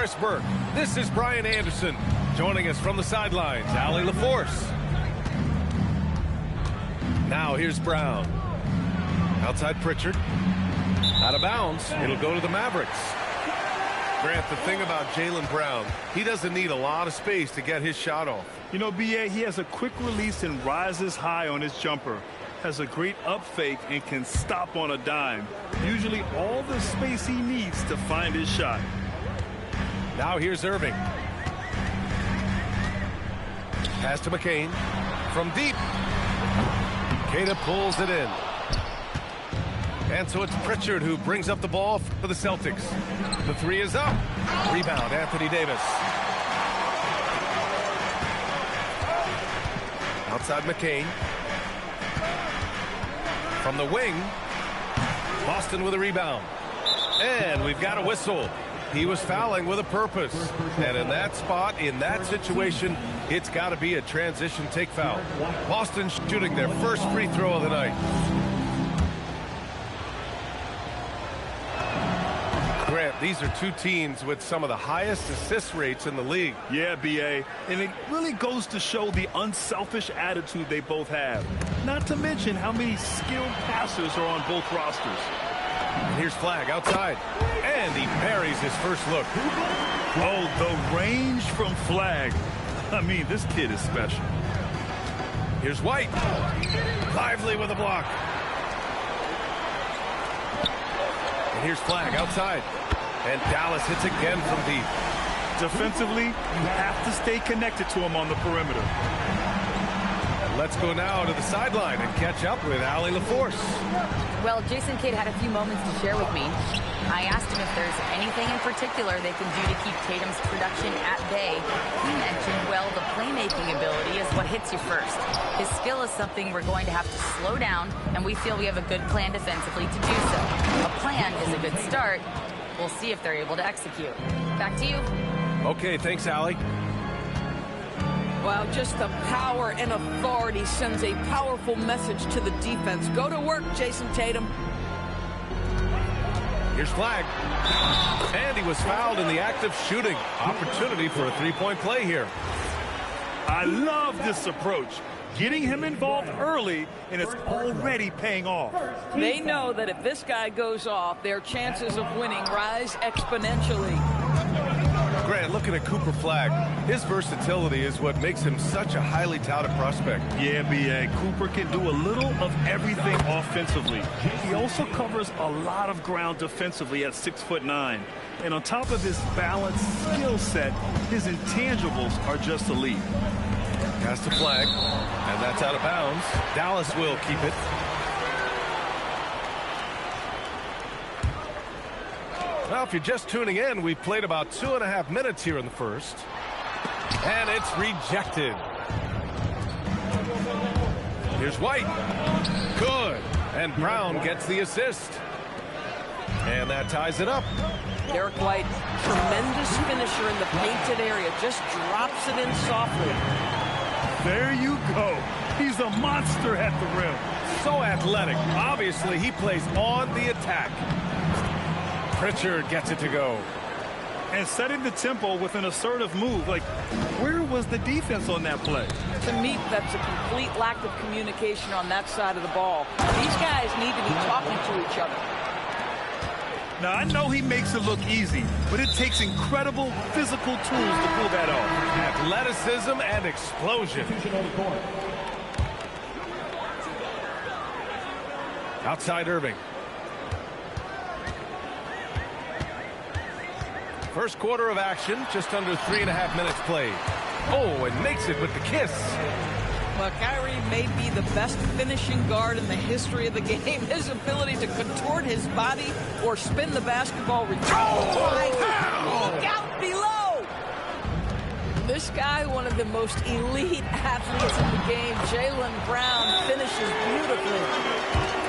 Morris Burke. This is Brian Anderson. Joining us from the sidelines, Allie LaForce. Now here's Brown. Outside Pritchard. Out of bounds. It'll go to the Mavericks. Grant, the thing about Jaylen Brown, he doesn't need a lot of space to get his shot off. You know, B.A., he has a quick release and rises high on his jumper. Has a great up fake and can stop on a dime. Usually all the space he needs to find his shot. Now here's Irving. Pass to McCain. From deep. Queta pulls it in. And so it's Pritchard who brings up the ball for the Celtics. The three is up. Rebound, Anthony Davis. Outside McCain. From the wing. Boston with a rebound. And we've got a whistle. He was fouling with a purpose. And in that spot, in that situation, it's got to be a transition take foul. Boston shooting their first free throw of the night. Grant, these are two teams with some of the highest assist rates in the league. Yeah, B.A., and it really goes to show the unselfish attitude they both have. Not to mention how many skilled passers are on both rosters. And here's Flagg outside. And he parries his first look. Oh, the range from Flagg. I mean, this kid is special. Here's White. Lively with a block. And here's Flagg outside. And Dallas hits again from deep. Defensively, you have to stay connected to him on the perimeter. Let's go now to the sideline and catch up with Allie LaForce. Well, Jason Kidd had a few moments to share with me. I asked him if there's anything in particular they can do to keep Tatum's production at bay. He mentioned, well, the playmaking ability is what hits you first. His skill is something we're going to have to slow down, and we feel we have a good plan defensively to do so. A plan is a good start. We'll see if they're able to execute. Back to you. Okay, thanks, Allie. Wow, just the power and authority sends a powerful message to the defense. Go to work, Jason Tatum. Here's Flagg. And he was fouled in the act of shooting. Opportunity for a three-point play here. I love this approach. Getting him involved early, and it's already paying off. They know that if this guy goes off, their chances of winning rise exponentially. Grant, looking at Cooper Flagg, his versatility is what makes him such a highly touted prospect. Yeah, B.A., Cooper can do a little of everything offensively. He also covers a lot of ground defensively at 6'9". And on top of his balanced skill set, his intangibles are just elite. Pass to Flagg, and that's out of bounds. Dallas will keep it. Well, if you're just tuning in, we played about 2.5 minutes here in the first. And it's rejected. Here's White. Good. And Brown gets the assist. And that ties it up. Derek White, tremendous finisher in the painted area, just drops it in softly. There you go. He's a monster at the rim. So athletic. Obviously, he plays on the attack. Pritchard gets it to go. And setting the tempo with an assertive move. Like, where was the defense on that play? To me, that's a complete lack of communication on that side of the ball. These guys need to be talking to each other. Now, I know he makes it look easy, but it takes incredible physical tools to pull that off. Athleticism and explosion. Outside Irving. First quarter of action, just under 3.5 minutes played. Oh, and makes it with the kiss. Well, Kyrie may be the best finishing guard in the history of the game. His ability to contort his body or spin the basketball. Look out below! This guy, one of the most elite athletes in the game, Jaylen Brown, finishes beautifully.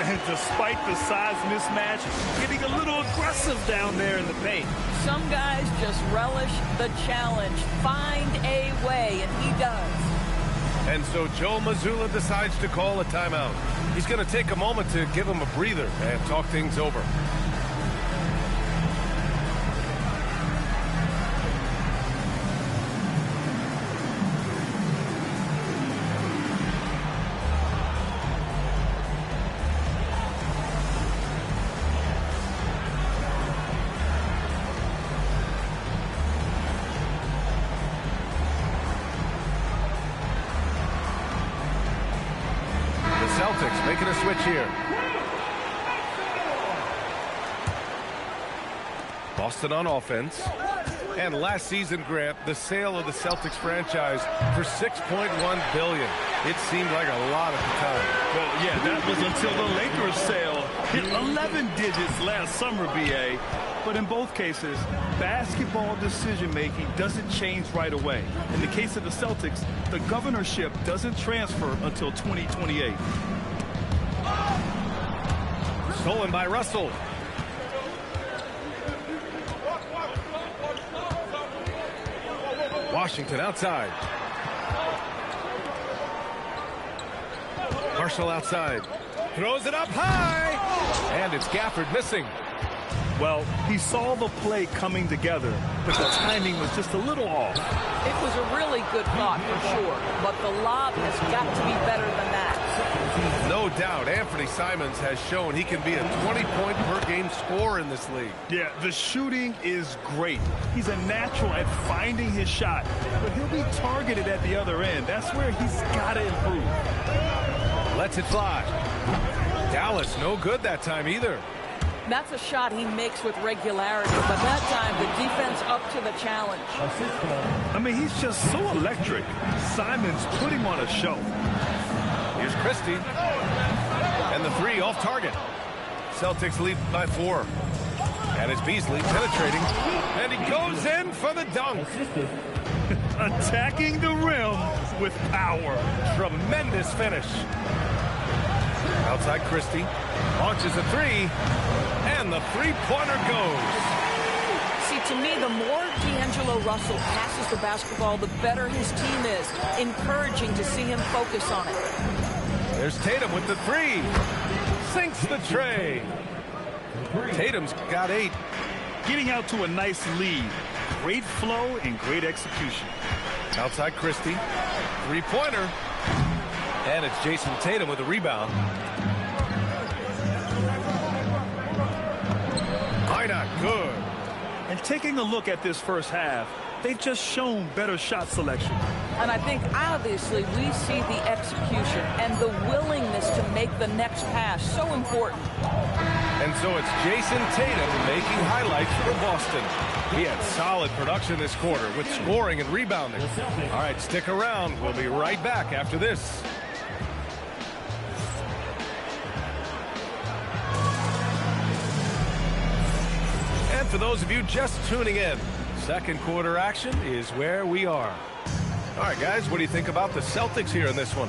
And despite the size mismatch, getting a little aggressive down there in the paint. Some guys just relish the challenge. Find a way, and he does. And so Joe Mazzulla decides to call a timeout. He's going to take a moment to give him a breather and talk things over. Celtics making a switch here. Boston on offense. And last season, Grant, the sale of the Celtics franchise for $6.1 billion. It seemed like a lot at the time. Well, yeah, that was until the Lakers sale hit 11 digits last summer, BA. But in both cases, basketball decision-making doesn't change right away. In the case of the Celtics, the governorship doesn't transfer until 2028. Stolen by Russell. Washington outside. Marshall outside. Throws it up high. And it's Gafford missing. Well, he saw the play coming together, but the timing was just a little off. It was a really good thought for sure, but the lob has got to be better than that. No doubt, Anthony Simons has shown he can be a 20-point-per-game scorer in this league. Yeah, the shooting is great. He's a natural at finding his shot, but he'll be targeted at the other end. That's where he's got to improve. Lets it fly. Dallas, no good that time either. That's a shot he makes with regularity, but that time the defense up to the challenge. I mean, he's just so electric. Simons put him on a show. Here's Christie. And the three off target. Celtics lead by 4. And it's Beasley penetrating. And he goes in for the dunk. Attacking the rim with power. Tremendous finish. Outside Christie. Launches a 3. And the three-pointer goes. See, to me, the more D'Angelo Russell passes the basketball, the better his team is. Encouraging to see him focus on it. There's Tatum with the 3. Sinks the tray. Tatum's got 8. Getting out to a nice lead. Great flow and great execution. Outside Christie. Three-pointer. And it's Jason Tatum with a rebound. Why not? Good. And taking a look at this first half, they've just shown better shot selection. And I think, obviously, we see the execution and the willingness to make the next pass so important. And so it's Jason Tatum making highlights for Boston. He had solid production this quarter with scoring and rebounding. All right, stick around. We'll be right back after this. And for those of you just tuning in, second quarter action is where we are. All right, guys, what do you think about the Celtics here in this one?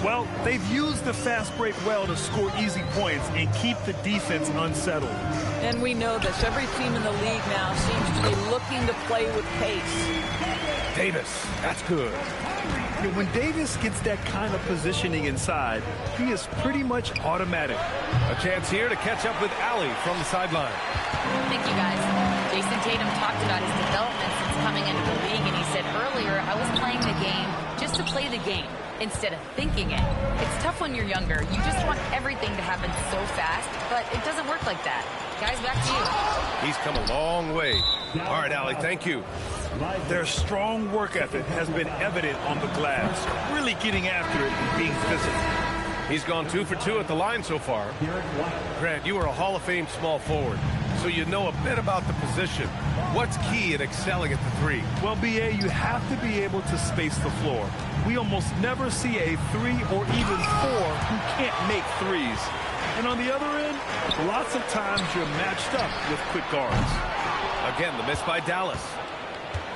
Well, they've used the fast break well to score easy points and keep the defense unsettled. And we know this. Every team in the league now seems to be looking to play with pace. Davis, that's good. When Davis gets that kind of positioning inside, he is pretty much automatic. A chance here to catch up with Allie from the sideline. Thank you, guys. Jason Tatum talked about his development since coming into the league, and he said earlier, I was playing the game just to play the game instead of thinking it. It's tough when you're younger. You just want everything to happen so fast, but it doesn't work like that. Guys, back to you. He's come a long way. All right, Allie, thank you. Their strong work ethic has been evident on the glass, really getting after it and being physical. He's gone 2 for 2 at the line so far. Grant, you are a Hall of Fame small forward, so you know a bit about the position. What's key in excelling at the 3? Well, BA, you have to be able to space the floor. We almost never see a 3 or even 4 who can't make threes. And on the other end, lots of times you're matched up with quick guards. Again, the miss by Dallas.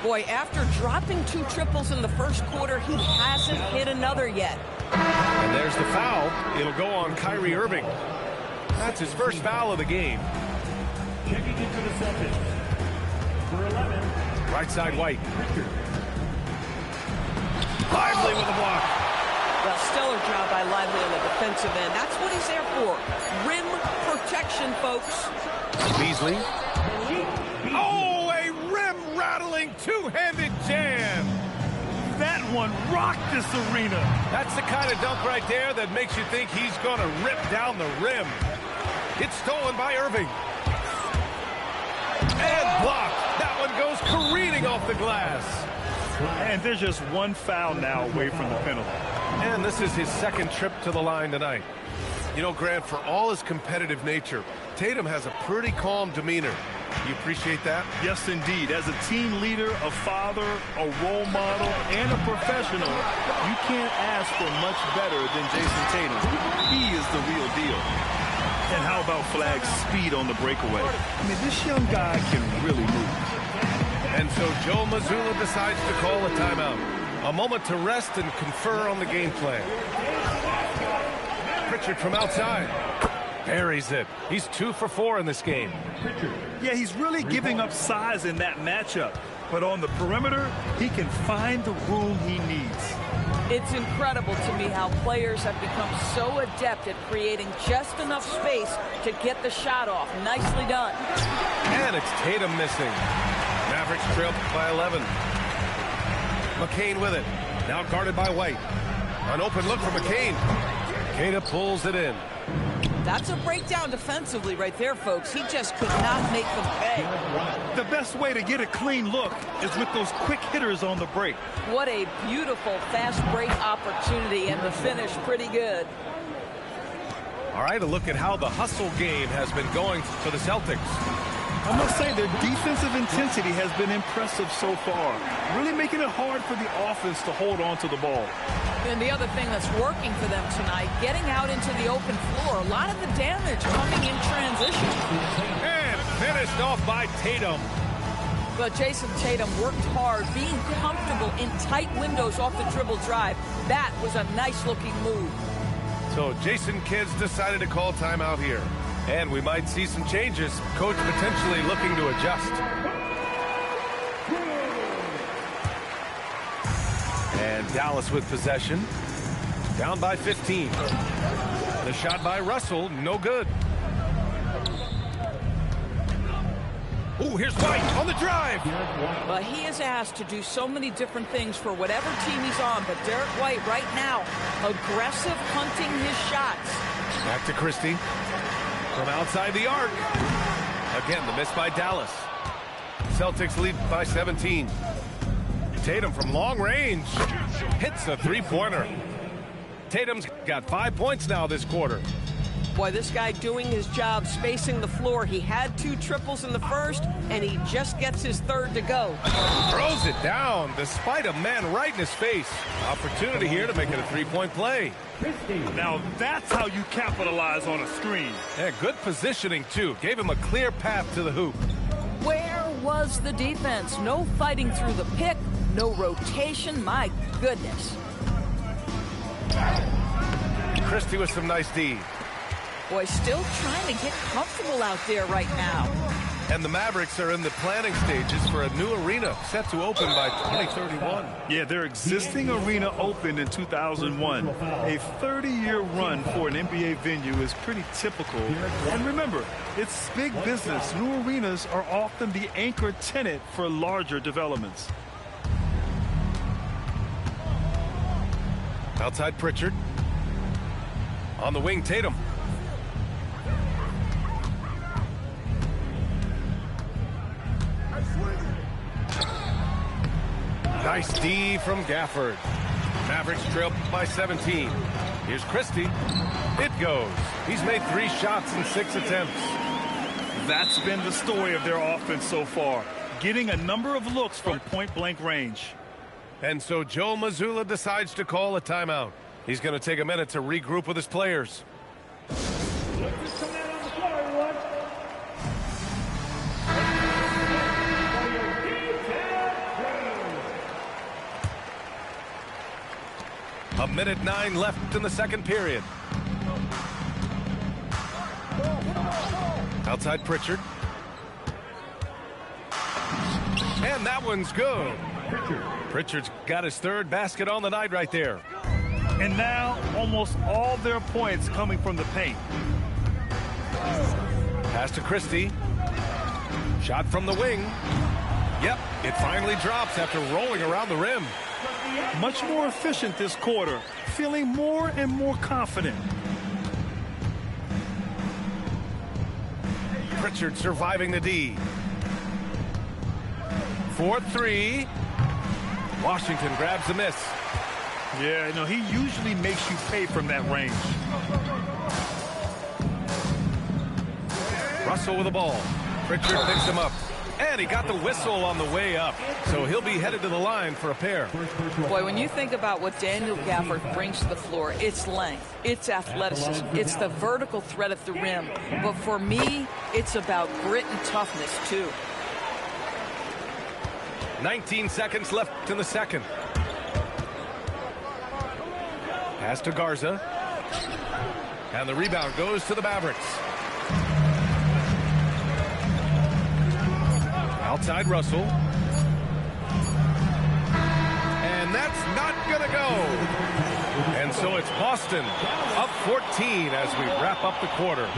Boy, after dropping 2 triples in the first quarter, he hasn't hit another yet. And there's the foul. It'll go on Kyrie Irving. That's his first foul of the game. Checking into the Celtics. For 11. Right side White. Lively with a block. Well, stellar job by Lively on the defensive end. That's what he's there for. Rim protection, folks. Beasley. Oh, a rim-rattling two-handed jam. That one rocked this arena. That's the kind of dunk right there that makes you think he's going to rip down the rim. It's stolen by Irving. And blocked. That one goes careening off the glass. And there's just one foul now away from the penalty. And this is his second trip to the line tonight. You know, Grant, for all his competitive nature, Tatum has a pretty calm demeanor. You appreciate that? Yes, indeed. As a team leader, a father, a role model, and a professional, you can't ask for much better than Jason Tatum. He is the real deal. And how about Flagg's speed on the breakaway? I mean, this young guy can really move. And so Joe Mazzulla decides to call a timeout. A moment to rest and confer on the game plan. Pritchard from outside. Buries it. He's 2 for 4 in this game. Yeah, he's really giving up size in that matchup. But on the perimeter, he can find the room he needs. It's incredible to me how players have become so adept at creating just enough space to get the shot off. Nicely done. And it's Tatum missing. Mavericks trail by 11. McCain with it. Now guarded by White. An open look for McCain. Makeda pulls it in. That's a breakdown defensively right there, folks. He just could not make them pay. The best way to get a clean look is with those quick hitters on the break. What a beautiful fast break opportunity, and the finish pretty good. All right, a look at how the hustle game has been going for the Celtics. I must say their defensive intensity has been impressive so far, really making it hard for the offense to hold on to the ball. And the other thing that's working for them tonight, getting out into the open floor. A lot of the damage coming in transition. And finished off by Tatum. But Jason Tatum worked hard, being comfortable in tight windows off the dribble drive. That was a nice-looking move. So Jason Kidd decided to call timeout here. And we might see some changes. Coach potentially looking to adjust. And Dallas with possession. Down by 15. The shot by Russell, no good. Oh, here's White on the drive. Well, he is asked to do so many different things for whatever team he's on. But Derek White right now, aggressive hunting his shots. Back to Christie. From outside the arc. Again, the miss by Dallas. Celtics lead by 17. Tatum from long range hits a three-pointer. Tatum's got 5 points now this quarter. Boy, this guy doing his job, spacing the floor. He had 2 triples in the first, and he just gets his third to go. Throws it down despite a man right in his face. Opportunity here to make it a three-point play. Now that's how you capitalize on a screen. Yeah, good positioning, too. Gave him a clear path to the hoop. Where was the defense? No fighting through the pick, no rotation. My goodness. Christie with some nice D. Boy, still trying to get comfortable out there right now. And the Mavericks are in the planning stages for a new arena set to open by 2031. Yeah, their existing arena opened in 2001. A 30-year run for an NBA venue is pretty typical. And remember, it's big business. New arenas are often the anchor tenant for larger developments. Outside Pritchard. On the wing, Tatum. Nice D from Gafford. Mavericks trail by 17. Here's Christie. It goes. He's made 3 shots in 6 attempts. That's been the story of their offense so far, getting a number of looks from point-blank range. And so Joe Mazzulla decides to call a timeout. He's going to take a minute to regroup with his players. A minute 9 left in the second period. Outside Pritchard. And that one's good. Pritchard's got his 3rd basket on the night right there. And now almost all their points coming from the paint. Pass to Christie. Shot from the wing. Yep, it finally drops after rolling around the rim. Much more efficient this quarter, feeling more and more confident. Pritchard surviving the D. 4-3. Washington grabs the miss. Yeah, no, he usually makes you pay from that range. Russell with the ball. Pritchard picks him up. And he got the whistle on the way up. So he'll be headed to the line for a pair. Boy, when you think about what Daniel Gafford brings to the floor, it's length, it's athleticism, it's the vertical threat at the rim. But for me, it's about grit and toughness, too. 19 seconds left in the second. Pass to Garza. And the rebound goes to the Mavericks. Outside Russell. And that's not going to go. And so it's Boston up 14 as we wrap up the quarter.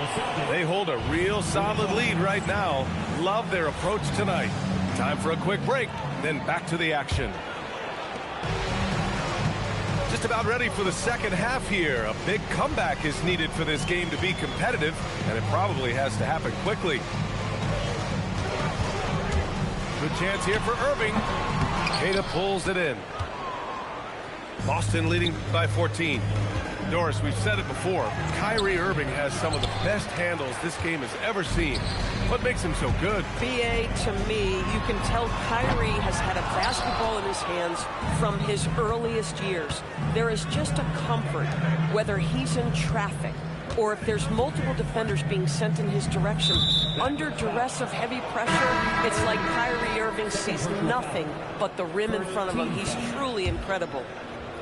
They hold a real solid lead right now. Love their approach tonight. Time for a quick break, then back to the action. Just about ready for the second half here. A big comeback is needed for this game to be competitive, and it probably has to happen quickly. Good chance here for Irving. Queta pulls it in. Boston leading by 14. Doris, we've said it before. Kyrie Irving has some of the best handles this game has ever seen. What makes him so good? BA, to me, you can tell Kyrie has had a basketball in his hands from his earliest years. There is just a comfort, whether he's in traffic or if there's multiple defenders being sent in his direction. Under duress of heavy pressure, it's like Kyrie Irving sees nothing but the rim in front of him. He's truly incredible.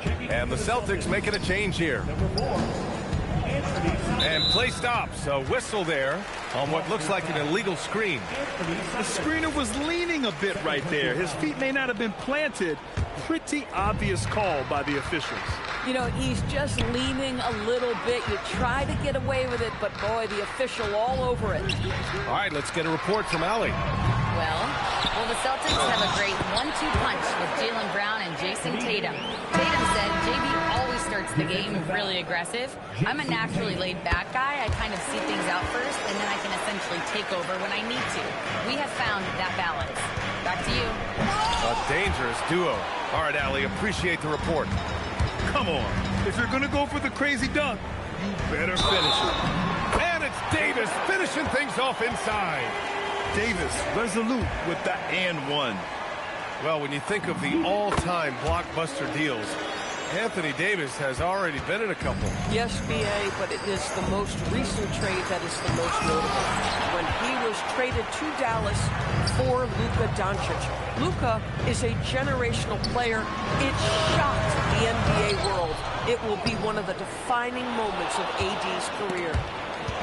And the Celtics making a change here. And play stops. A whistle there on what looks like an illegal screen. The screener was leaning a bit right there. His feet may not have been planted. Pretty obvious call by the officials. You know, he's just leaning a little bit. You try to get away with it, but boy, the official all over it. All right, let's get a report from Allie. Well, the Celtics have a great 1-2 punch with Jaylen Brown and Jason Tatum. Tatum said JB always starts the game really aggressive. I'm a naturally laid-back guy. I kind of see things out first, and then I can essentially take over when I need to. We have found that balance. Back to you. A dangerous duo. All right, Allie, appreciate the report. Come on. If you're going to go for the crazy dunk, you better finish it. And it's Davis finishing things off inside. Davis resolute with the and one. Well, when you think of the all-time blockbuster deals, Anthony Davis has already been in a couple. Yes, BA, but it is the most recent trade that is the most notable. When he was traded to Dallas for Luka Doncic. Luka is a generational player. It shocked the NBA world. It will be one of the defining moments of AD's career.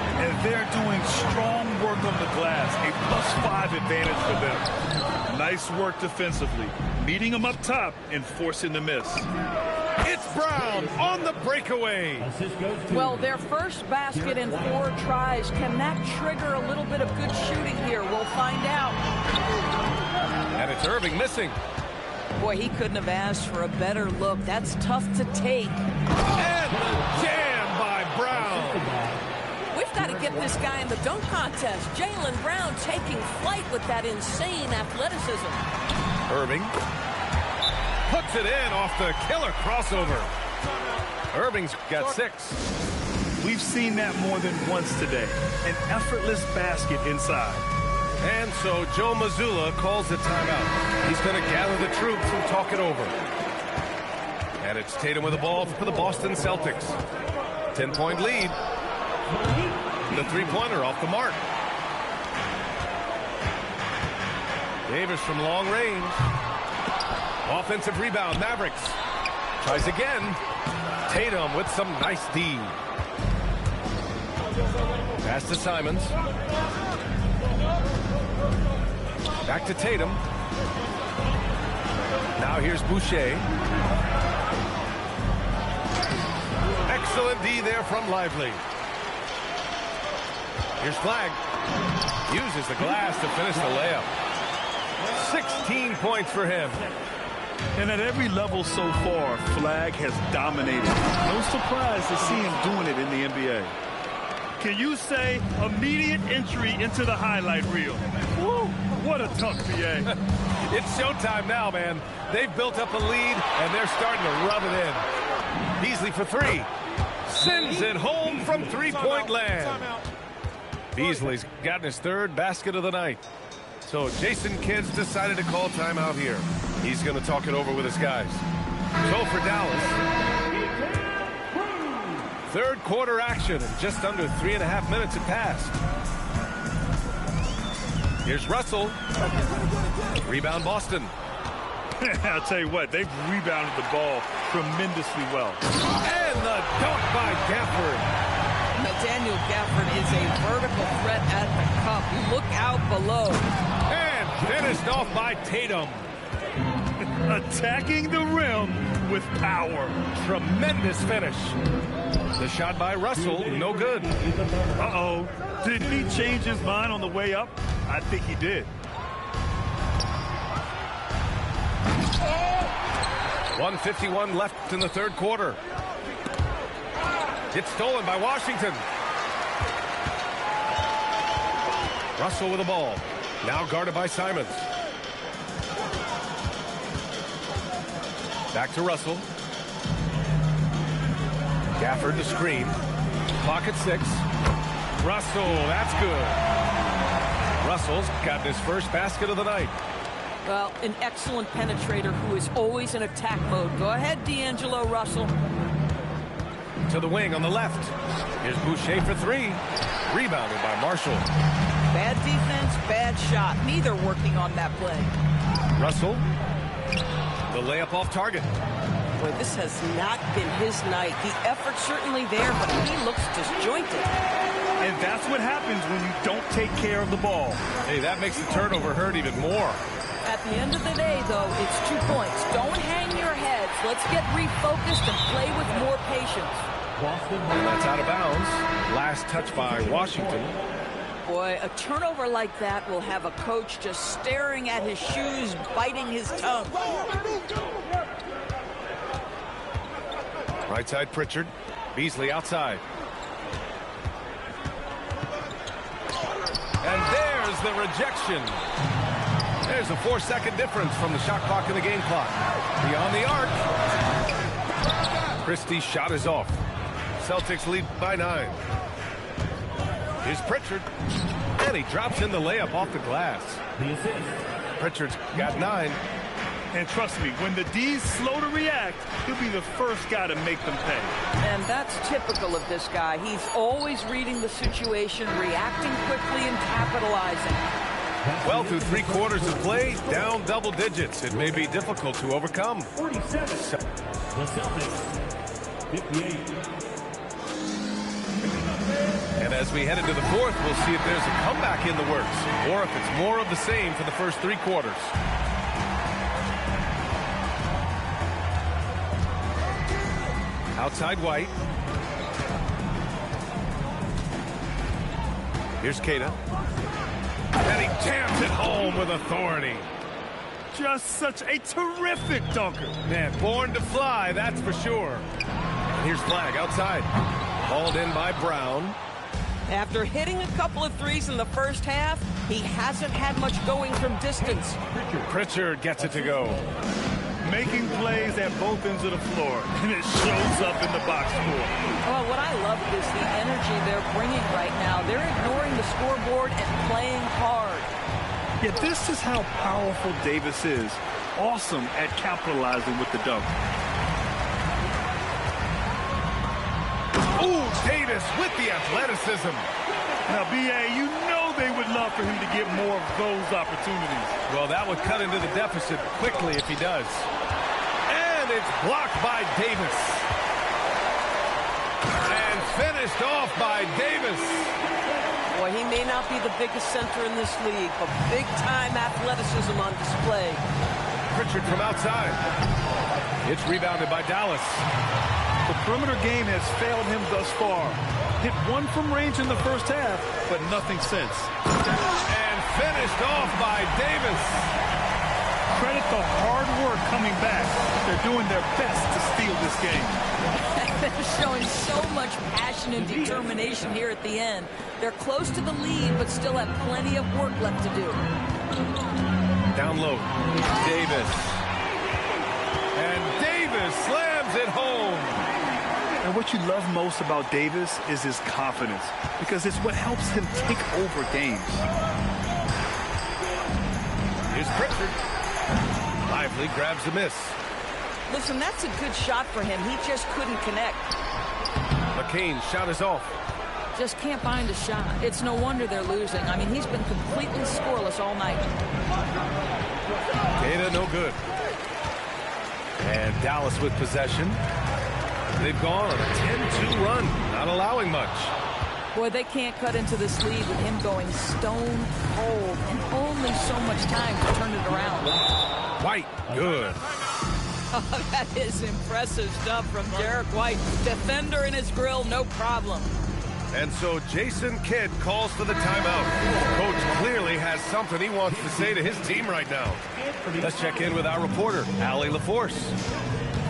And they're doing strong work on the glass, a +5 advantage for them. Nice work defensively, meeting them up top and forcing the miss. It's Brown on the breakaway. Well, their first basket in 4 tries. Can that trigger a little bit of good shooting here? We'll find out. And it's Irving missing. Boy, he couldn't have asked for a better look. That's tough to take. And the jam by Brown. We've got to get this guy in the dunk contest. Jaylen Brown taking flight with that insane athleticism. Irving puts it in off the killer crossover. Irving's got 6. We've seen that more than once today. An effortless basket inside. And so Joe Mazzulla calls the timeout. He's going to gather the troops and talk it over. And it's Tatum with the ball for the Boston Celtics. 10-point lead. The three-pointer off the mark. Davis from long range. Offensive rebound, Mavericks. Tries again. Tatum with some nice D. Pass to Simons. Back to Tatum. Now here's Boucher. Excellent D there from Lively. Here's Flag. Uses the glass to finish the layup. 16 points for him. And at every level so far, Flag has dominated. No surprise to see him doing it in the NBA. Can you say immediate entry into the highlight reel? Woo, what a dunk, PA. It's showtime now, man. They've built up a lead, and they're starting to rub it in. Beasley for three. Sends it home from three-point land. Beasley's gotten his third basket of the night. So Jason Kidd's decided to call timeout here. He's going to talk it over with his guys. So for Dallas, third quarter action, and just under 3.5 minutes have passed. Here's Russell. Rebound Boston. I'll tell you what, they've rebounded the ball tremendously well. And the dunk by Gafford. Daniel Gafford is a vertical threat at the cup. You look out below. And finished off by Tatum. Attacking the rim with power. Tremendous finish. The shot by Russell, no good. Uh-oh. Did he change his mind on the way up? I think he did. 1:51 left in the third quarter. It's stolen by Washington. Russell with the ball. Now guarded by Simons. Back to Russell. Gafford to screen. Clock at 6. Russell, that's good. Russell's gotten his first basket of the night. Well, an excellent penetrator who is always in attack mode. Go ahead, D'Angelo Russell. To the wing on the left. Here's Boucher for three. Rebounded by Marshall. Bad defense, bad shot. Neither working on that play. Russell. The layup off target. Boy, this has not been his night. The effort's certainly there, but he looks disjointed. And that's what happens when you don't take care of the ball. Hey, that makes the turnover hurt even more. At the end of the day, though, it's 2 points. Don't hang your heads. Let's get refocused and play with more patience. And that's out of bounds. Last touch by Washington. Boy, a turnover like that will have a coach just staring at his shoes, biting his tongue. Right side Pritchard. Beasley outside. And there's the rejection. There's a 4-second difference from the shot clock and the game clock. Beyond the arc. Christie's shot is off. Celtics lead by 9. Here's Pritchard. And he drops in the layup off the glass. Pritchard's got 9. And trust me, when the D's slow to react, he'll be the first guy to make them pay. And that's typical of this guy. He's always reading the situation, reacting quickly, and capitalizing. Well, through 3 quarters of play, down double digits. It may be difficult to overcome. 47. The Celtics, 58. And as we head into the fourth, we'll see if there's a comeback in the works, or if it's more of the same for the first 3 quarters. Outside White. Here's Keita. And he jams it home with authority. Just such a terrific dunker. Man, born to fly, that's for sure. And here's Flag outside. Hauled in by Brown. After hitting a couple of threes in the first half, he hasn't had much going from distance. Pritchard gets it to go. Making plays at both ends of the floor, and it shows up in the box score. Well, what I love is the energy they're bringing right now. They're ignoring the scoreboard and playing hard. Yet this is how powerful Davis is. Awesome at capitalizing with the dunk. Ooh, Davis with the athleticism. Now, B.A., you know they would love for him to get more of those opportunities. Well, that would cut into the deficit quickly if he does. And it's blocked by Davis. And finished off by Davis. Boy, he may not be the biggest center in this league, but big-time athleticism on display. Pritchard from outside. It's rebounded by Dallas. The perimeter game has failed him thus far. Hit 1 from range in the first half, but nothing since. And finished off by Davis. Credit the hard work coming back. They're doing their best to steal this game. They're showing so much passion and determination here at the end. They're close to the lead, but still have plenty of work left to do. Down low. Davis. And Davis slams it home. And what you love most about Davis is his confidence, because it's what helps him take over games. Here's Pritchard. Lively grabs the miss. Listen, that's a good shot for him. He just couldn't connect. McCain's shot is off. Just can't find a shot. It's no wonder they're losing. I mean, he's been completely scoreless all night. Data no good. And Dallas with possession. They've gone on a 10-2 run, not allowing much. Boy, they can't cut into this lead with him going stone cold and only so much time to turn it around. White, good. Oh, that is impressive stuff from Derek White. Defender in his grill, no problem. And so Jason Kidd calls for the timeout. Coach clearly has something he wants to say to his team right now. Let's check in with our reporter, Allie LaForce.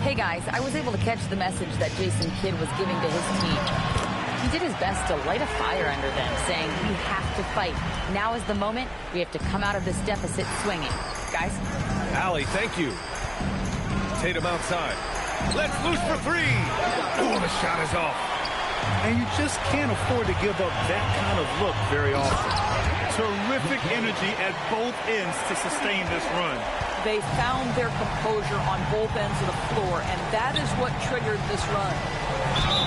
Hey guys, I was able to catch the message that Jason Kidd was giving to his team. He did his best to light a fire under them, saying we have to fight. Now is the moment. We have to come out of this deficit swinging. Guys? Allie, thank you. Tatum outside. Let's loose for three. Ooh, the shot is off. And you just can't afford to give up that kind of look very often. Terrific energy at both ends to sustain this run. They found their composure on both ends of the floor, and that is what triggered this run.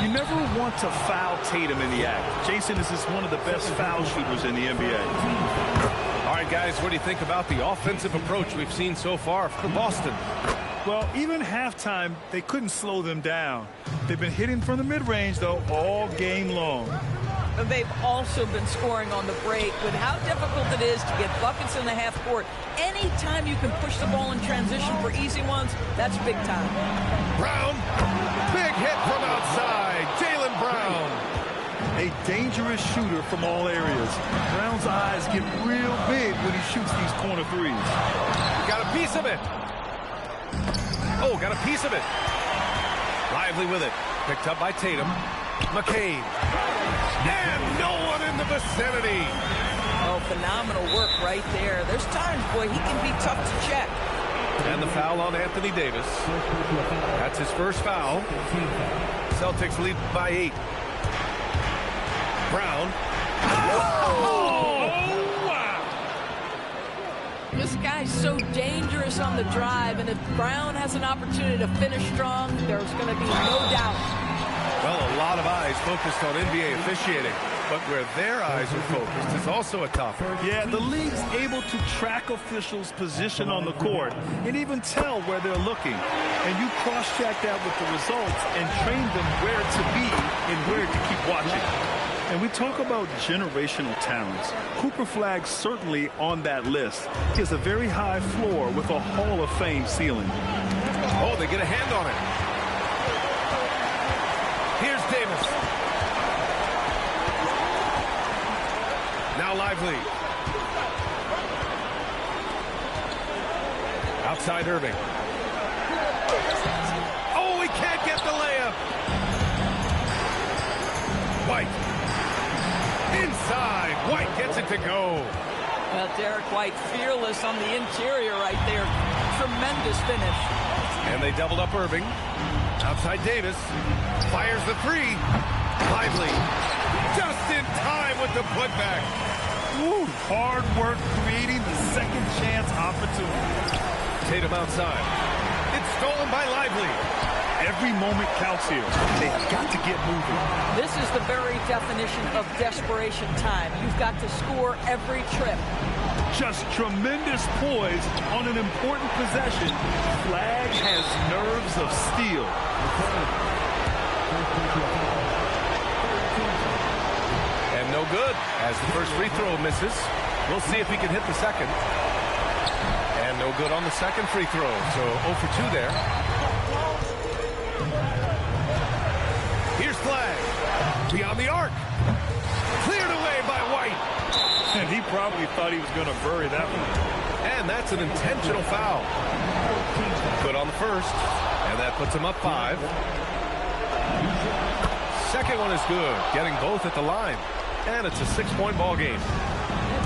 You never want to foul Tatum in the act. Jason is just one of the best foul shooters in the NBA. All right, guys, what do you think about the offensive approach we've seen so far for Boston? Well, even halftime, they couldn't slow them down. They've been hitting from the mid-range, though, all game long. They've also been scoring on the break. With how difficult it is to get buckets in the half court, anytime you can push the ball in transition for easy ones, that's big time. Brown, big hit from outside. Jaylen Brown. A dangerous shooter from all areas. Brown's eyes get real big when he shoots these corner threes. Got a piece of it. Oh, got a piece of it. Lively with it. Picked up by Tatum. McCain. And no one in the vicinity. Oh, phenomenal work right there. There's times, boy, he can be tough to check. And the foul on Anthony Davis. That's his first foul. Celtics lead by 8. Brown. Oh, wow. This guy's so dangerous on the drive, and if Brown has an opportunity to finish strong, there's going to be no doubt. Well, a lot of eyes focused on NBA officiating, but where their eyes are focused is also a topic. Yeah, the league's able to track officials' position on the court and even tell where they're looking. And you cross-check that with the results and train them where to be and where to keep watching. And we talk about generational talents. Cooper Flagg's certainly on that list. He has a very high floor with a Hall of Fame ceiling. Oh, they get a hand on it. Here's Davis. Now Lively. Outside Irving. Oh, he can't get the layup. White. Inside. White gets it to go. Well, Derek White fearless on the interior right there. Tremendous finish. And they doubled up Irving. Outside Davis. Fires the three. Lively. Just in time with the putback. Woo, hard work creating the second chance opportunity. Tatum outside. It's stolen by Lively. Every moment counts here. They've got to get moving. This is the very definition of desperation time. You've got to score every trip. Just tremendous poise on an important possession. Flag has nerves of steel. And no good as the first free throw misses. We'll see if he can hit the second. And no good on the second free throw. So 0 for 2 there. Here's Flag. Beyond the arc. Cleared away by White. And he probably thought he was going to bury that one. And that's an intentional foul. Good on the first. And that puts him up 5. Second one is good. Getting both at the line. And it's a 6-point ball game.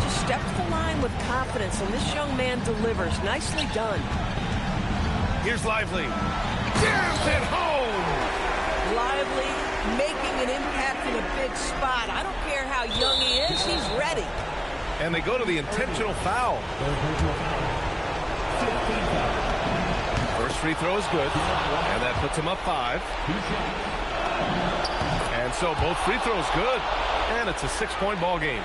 just step to the line with confidence, and this young man delivers. Nicely done. Here's Lively. Jams it home! Lively making an impact in a big spot. I don't care how young he is, he's ready. And they go to the intentional foul. First free throw is good, and that puts him up 5. And so both free throws good, and it's a 6-point ball game.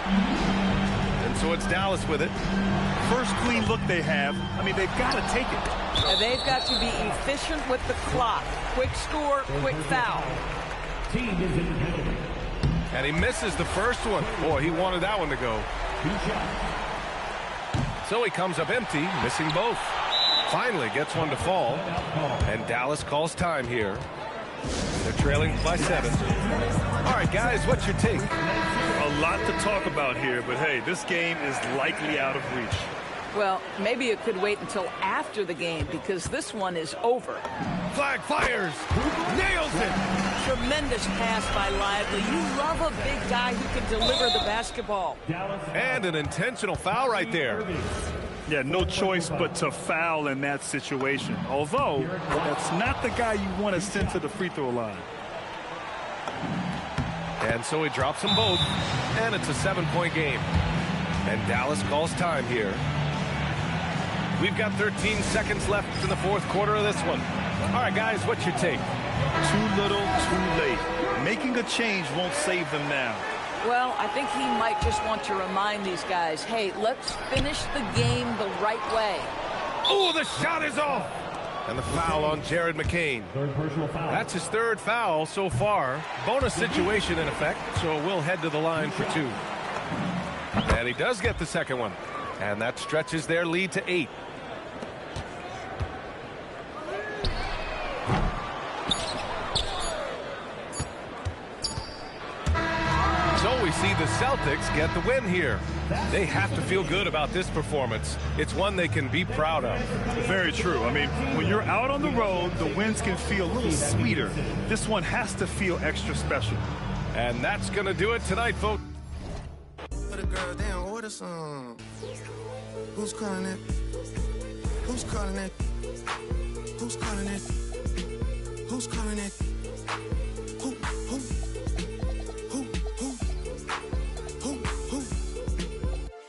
And so it's Dallas with it. First clean look they have. I mean, they've got to take it. And they've got to be efficient with the clock. Quick score, quick foul. And he misses the first one. Boy, he wanted that one to go. So he comes up empty, missing both. Finally gets one to fall. And Dallas calls time here. They're trailing by 7. All right, guys, what's your take? A lot to talk about here, but hey, this game is likely out of reach. Well, maybe it could wait until after the game because this one is over. Flag fires. Nails it. Tremendous pass by Lively. You love a big guy who can deliver the basketball. And an intentional foul right there. Yeah, no choice but to foul in that situation. Although, that's not the guy you want to send to the free throw line. And so he drops them both. And it's a 7-point game. And Dallas calls time here. We've got 13 seconds left in the fourth quarter of this one. All right, guys, what's your take? Too little, too late. Making a change won't save them now. Well, I think he might just want to remind these guys, hey, let's finish the game the right way. Oh, the shot is off. And the foul on Jared McCain. That's his 3rd foul so far. Bonus situation in effect, so we'll head to the line for 2. And he does get the second one. And that stretches their lead to 8. So we see the Celtics get the win here. They have to feel good about this performance. It's one they can be proud of. Very true. I mean, when you're out on the road, the wins can feel a little sweeter. This one has to feel extra special. And that's going to do it tonight, folks. For the girl, damn, order some. Who's calling it? Who's calling it? Who's calling it? Who's calling it? Who?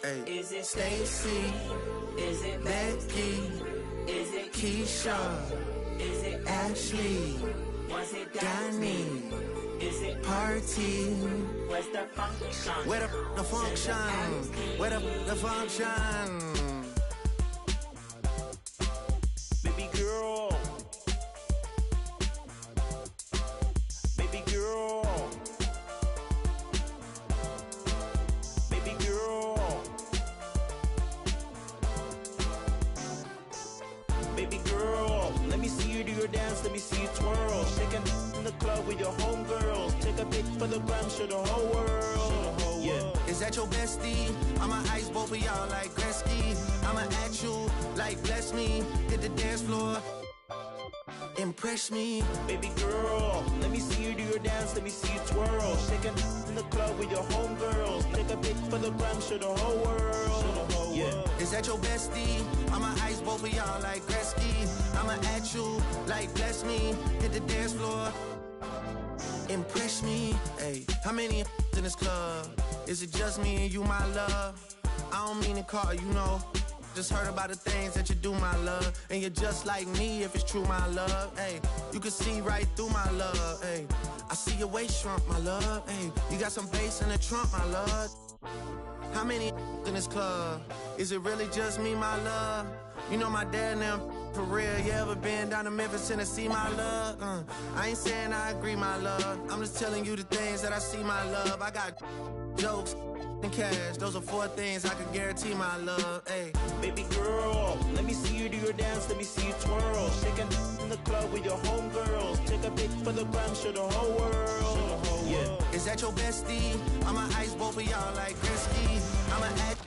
Hey. Is it Stacy? Is it Becky? Is it Keisha? Is it Ashley? Was it Danny? Is it party? Where's the function? Where the function? Where the function? Baby girl. Baby girl. Baby girl. Baby girl. Let me see you do your dance. Let me see you twirl. Shaking in the club with your homegirls. Take a pic for the gram, show the whole world. Yeah. Is that your bestie? I'ma ice both of y'all like Gretzky. I'ma at you like bless me. Hit the dance floor. Impress me. Baby girl, let me see you do your dance. Let me see you twirl. Shaking in the club with your homegirls. Take a pic for the gram, show the whole world. Yeah. Is that your bestie? I'ma ice both of y'all like Gretzky. I'ma at you like bless me. Hit the dance floor. Impress me. Hey, how many in this club? Is it just me and you, my love? I don't mean to call you, know. Just heard about the things that you do, my love. And you're just like me if it's true, my love. Hey, you can see right through my love. Hey, I see your waist shrunk, my love. Hey, you got some bass in the trunk, my love. How many in this club? Is it really just me, my love? You know my dad now, for real. You ever been down to Memphis, Tennessee, my love? I ain't saying I agree, my love. I'm just telling you the things that I see, my love. I got jokes and cash. Those are 4 things I can guarantee, my love. Hey, baby girl, let me see you do your dance. Let me see you twirl. Shaking in the club with your homegirls. Take a pic for the gram, show the whole world. Yeah. Is that your bestie? I'ma ice both of y'all like Gretzky. I'ma act.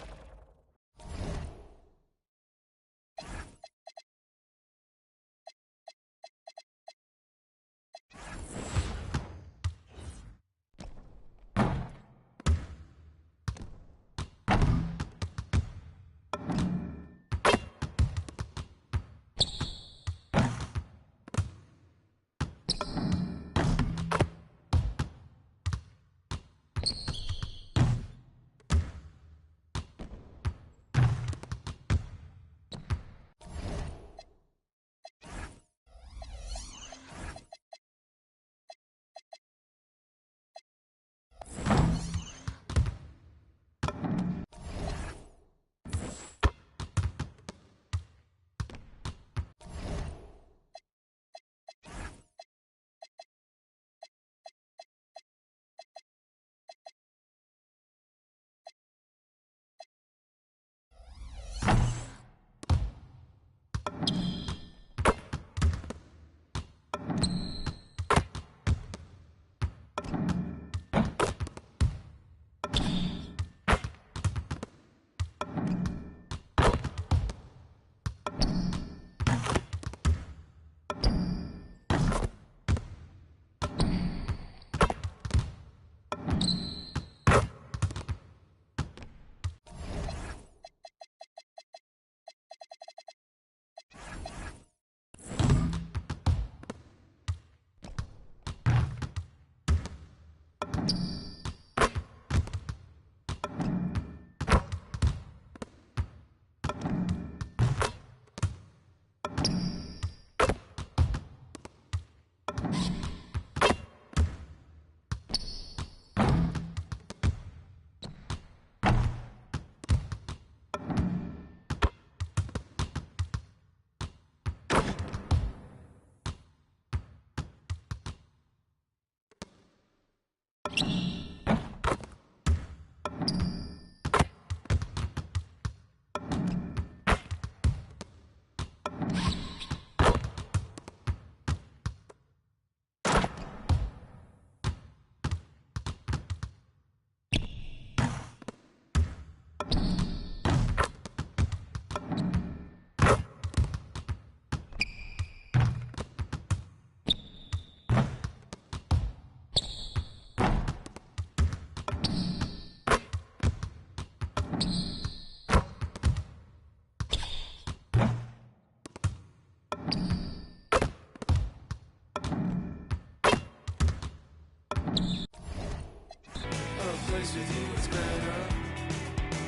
place with you is better.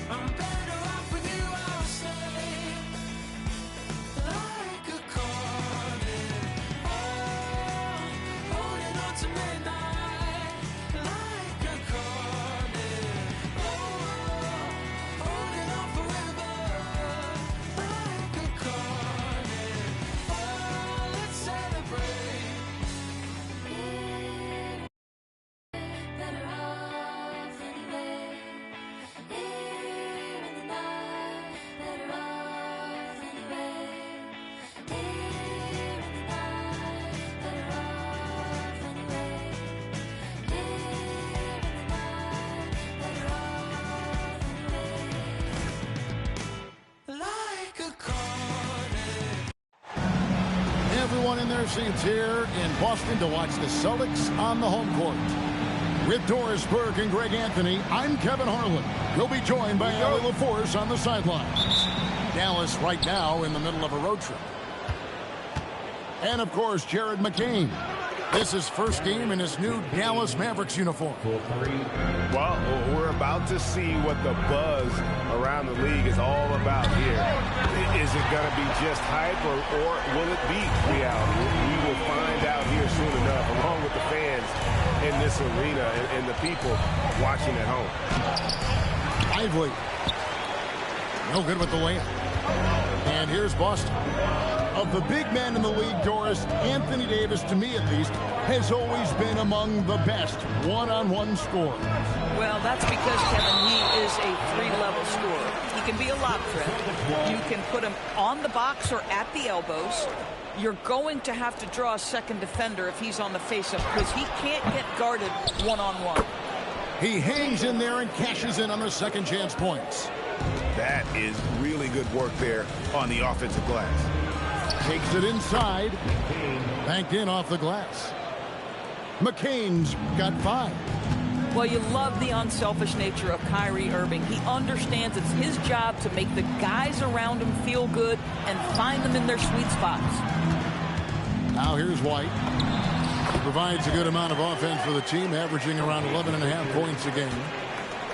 I'm better off with you, I'll say. Like a carpet, holding on to midnight. Like a carpet, holding on forever. Like a carpet, let's celebrate. Better off anyway. Here in the night, better off anyway. Here in the night, better off anyway. Here in the night, better off anyway. Like a cornet. Everyone in their seats here in Boston to watch the Celtics on the home court. With Doris Burke and Greg Anthony, I'm Kevin Harlan. He'll be joined by Allie LaForce on the sidelines. Dallas right now in the middle of a road trip. And, of course, Jared McCain. This is first game in his new Dallas Mavericks uniform. Well, we're about to see what the buzz around the league is all about here. Is it going to be just hype or will it be reality? We will find out here soon enough, along with the fans in this arena and the people watching at home. Lively. No good with the layup. And here's Boston. Of the big men in the league, Doris, Anthony Davis, to me at least, has always been among the best one-on-one scorers. Well, that's because, Kevin, he is a three-level scorer. He can be a lob threat. You can put him on the box or at the elbows. You're going to have to draw a second defender if he's on the face-up because he can't get guarded one-on-one. He hangs in there and cashes in on the second chance points. That is really good work there on the offensive glass. Takes it inside. Banked in off the glass. McCain's got 5. Well, you love the unselfish nature of Kyrie Irving. He understands it's his job to make the guys around him feel good and find them in their sweet spots. Now here's White. He provides a good amount of offense for the team, averaging around 11.5 points a game.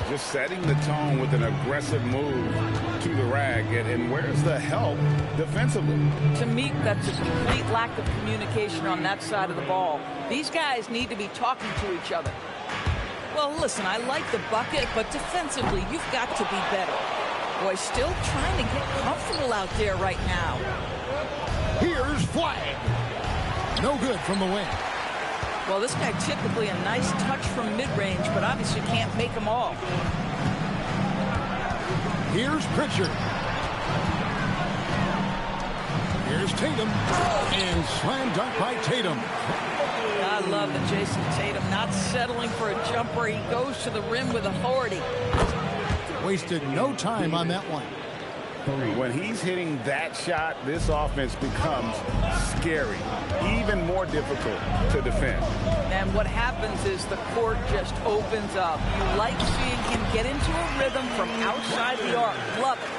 Just setting the tone with an aggressive move to the rag. And where's the help defensively? To me, that's a complete lack of communication on that side of the ball. These guys need to be talking to each other. Well, listen, I like the bucket, but defensively, you've got to be better. Boy, still trying to get comfortable out there right now. Here's Flag. No good from the wing. Well, this guy typically a nice touch from mid-range, but obviously can't make them all. Here's Pritchard. Here's Tatum. And slam dunk by Tatum. I love that Jason Tatum not settling for a jumper. He goes to the rim with authority. Wasted no time on that one. When he's hitting that shot, this offense becomes scary, even more difficult to defend. And what happens is the court just opens up. You like seeing him get into a rhythm from outside the arc. Love it.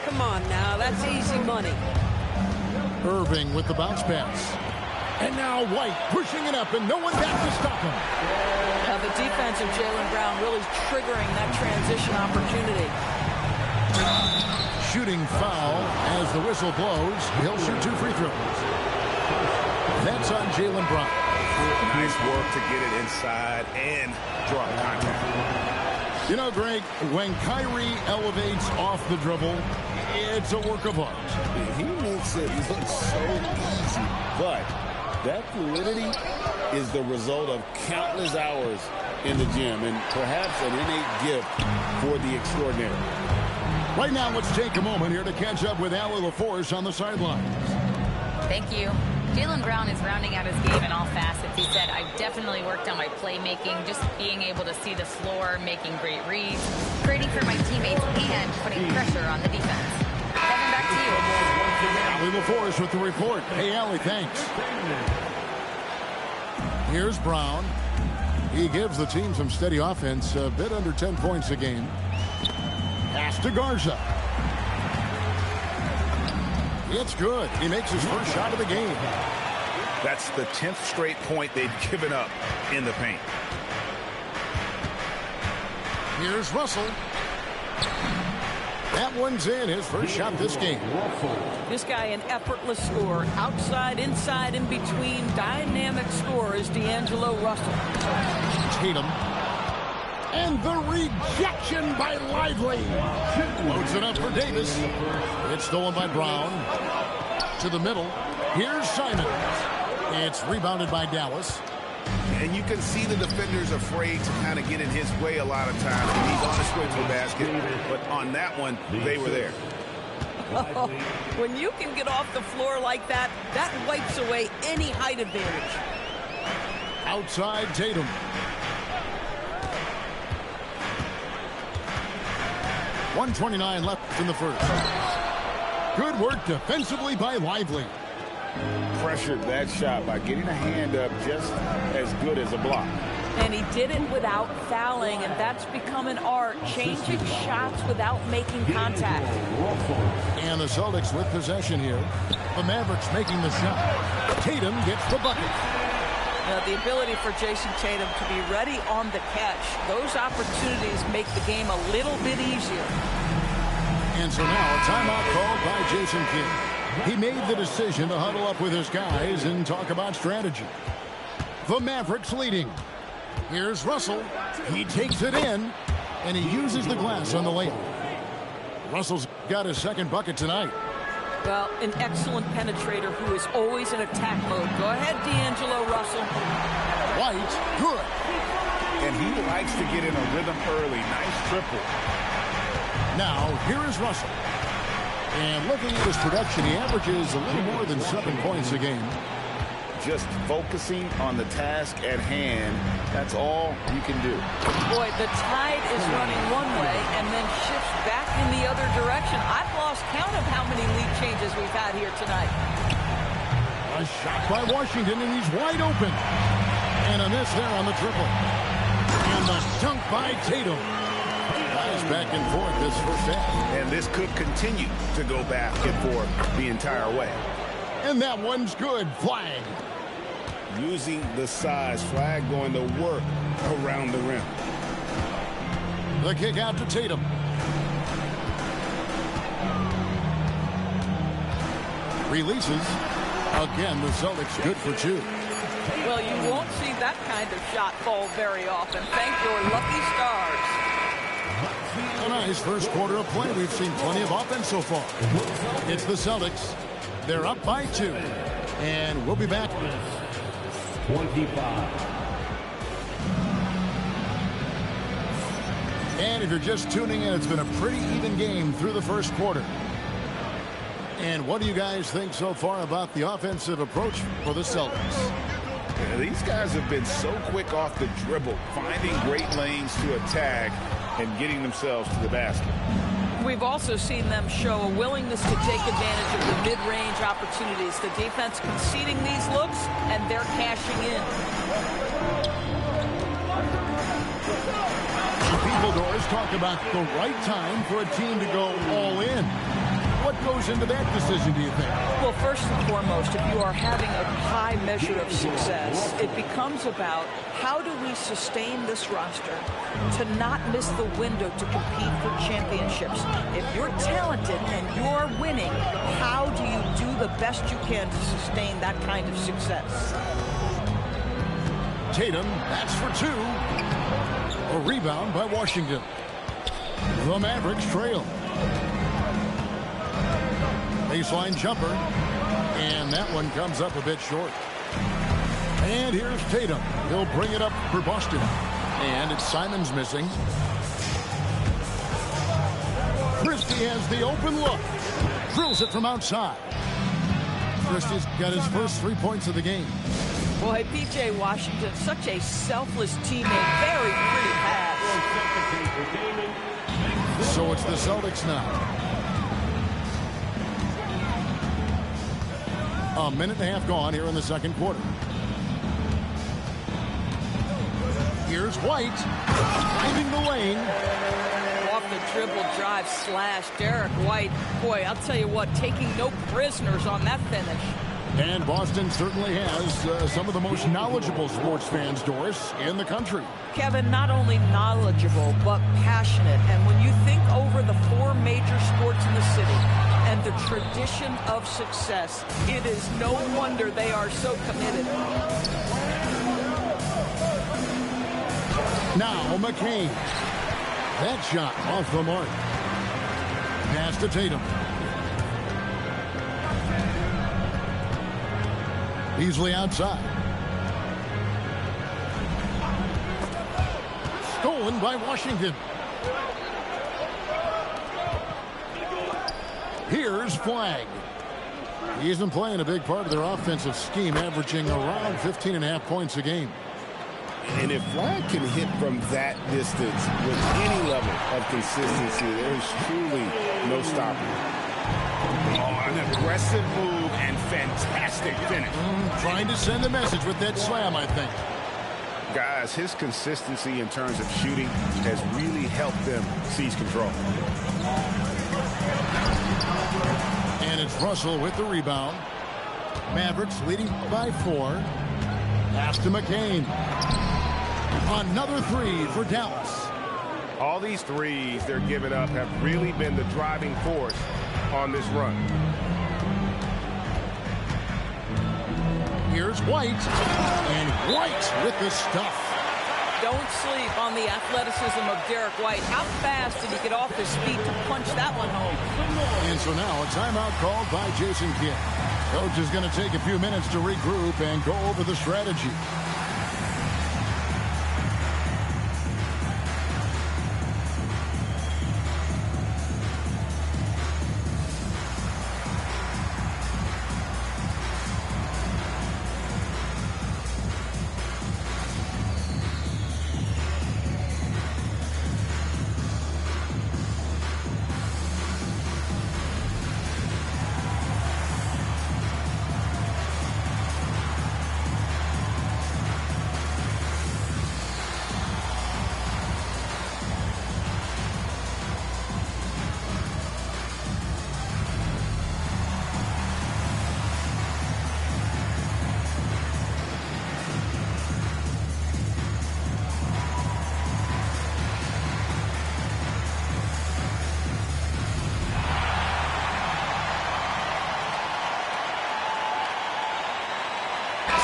Come on now, that's easy money. Irving with the bounce pass. And now White pushing it up, and no one back to stop him. Now the defense of Jaylen Brown really triggering that transition opportunity. Shooting foul as the whistle blows. He'll shoot 2 free throws. That's on Jaylen Brown. Nice work to get it inside and draw contact. You know, Greg, when Kyrie elevates off the dribble, it's a work of art. He makes it look so easy, but that fluidity is the result of countless hours in the gym and perhaps an innate gift for the extraordinary. Right now, let's take a moment here to catch up with Allie LaForce on the sidelines. Thank you. Jaylen Brown is rounding out his game in all facets. He said, I've definitely worked on my playmaking, just being able to see the floor, making great reads, creating for my teammates, and putting pressure on the defense. Kevin, back to you. Allie LaForce with the report. Hey, Allie, thanks. Here's Brown. He gives the team some steady offense, a bit under 10 points a game. Pass to Garza. It's good. He makes his first shot of the game. That's the 10th straight point they've given up in the paint. Here's Russell. That one's in, his first shot this game. This guy an effortless scorer. Outside, inside, in between. Dynamic scorer is D'Angelo Russell. Tatum. And the rejection by Lively. Loads it up for Davis. It's stolen by Brown. To the middle. Here's Simon. It's rebounded by Dallas. And you can see the defenders afraid to kind of get in his way a lot of times when he's on his way to the basket. But on that one, they were there. Oh, when you can get off the floor like that, that wipes away any height advantage. Outside Tatum. .129 left in the first. Good work defensively by Lively. Pressured that shot by getting a hand up just as good as a block. And he did it without fouling, and that's become an art, changing shots without making contact. And the Celtics with possession here. The Mavericks making the shot. Tatum gets the bucket. The ability for Jason Tatum to be ready on the catch, those opportunities make the game a little bit easier. And so now a timeout called by Jason Kidd. He made the decision to huddle up with his guys and talk about strategy. The Mavericks leading. Here's Russell. He takes it in, and he uses the glass on the layup. Russell's got his second bucket tonight. Well, an excellent penetrator who is always in attack mode. Go ahead, D'Angelo Russell. White, good. And he likes to get in a rhythm early. Nice triple. Now, here is Russell. And looking at his production, he averages a little more than 7 points a game. Just focusing on the task at hand, that's all you can do. Boy, the tide is running one way and then shifts back in the other direction. I've lost count of how many lead changes we've had here tonight. A shot by Washington, and he's wide open. And a miss there on the triple. And the dunk by Tatum. Nice back and forth this first half. And this could continue to go back and forth the entire way. And that one's good. Flag. Using the size. Flag going to work around the rim. The kick out to Tatum. Releases. Again, the Celtics good for 2. Well, you won't see that kind of shot fall very often. Thank your lucky stars. A nice first quarter of play. We've seen plenty of offense so far. It's the Celtics. They're up by 2. And we'll be back. 25. And if you're just tuning in, it's been a pretty even game through the first quarter. And what do you guys think so far about the offensive approach for the Celtics? Yeah, these guys have been so quick off the dribble, finding great lanes to attack and getting themselves to the basket. We've also seen them show a willingness to take advantage of the mid-range opportunities. The defense conceding these looks, and they're cashing in. People doors talk about the right time for a team to go all in. What goes into that decision, do you think? Well, first and foremost, if you are having a high measure of success, it becomes about how do we sustain this roster to not miss the window to compete for championships. If you're talented and you're winning, how do you do the best you can to sustain that kind of success? Tatum, that's for 2. A rebound by Washington. The Mavericks trail. Baseline jumper. And that one comes up a bit short. And here's Tatum. He'll bring it up for Boston. And it's Simons missing. Christie has the open look. Drills it from outside. Christie's got his first 3 points of the game. Boy, P.J. Washington, such a selfless teammate. Very pretty pass. So it's the Celtics now. A minute and a half gone here in the second quarter. Here's White. Finding the lane. Off the dribble drive slash. Derek White. Boy, I'll tell you what, taking no prisoners on that finish. And Boston certainly has some of the most knowledgeable sports fans, Doris, in the country. Kevin, not only knowledgeable, but passionate. And when you think over the 4 major sports in the city and the tradition of success, it is no wonder they are so committed. Now McCain. That shot off the mark. Pass to Tatum. Beasley outside. Stolen by Washington. Here's Flagg. He isn't playing a big part of their offensive scheme, averaging around 15.5 points a game. And if Flagg can hit from that distance with any level of consistency, there's truly no stopping. Oh, an aggressive move and fantastic finish. Trying to send a message with that slam, I think. Guys, his consistency in terms of shooting has really helped them seize control. And it's Russell with the rebound. Mavericks leading by 4. Pass to McCain. Another 3 for Dallas. All these threes they're giving up have really been the driving force on this run. Here's White. And White with the stuff. Don't sleep on the athleticism of Derek White. How fast did he get off his feet to punch that one home? And so now a timeout called by Jason Kidd. Coach is going to take a few minutes to regroup and go over the strategy.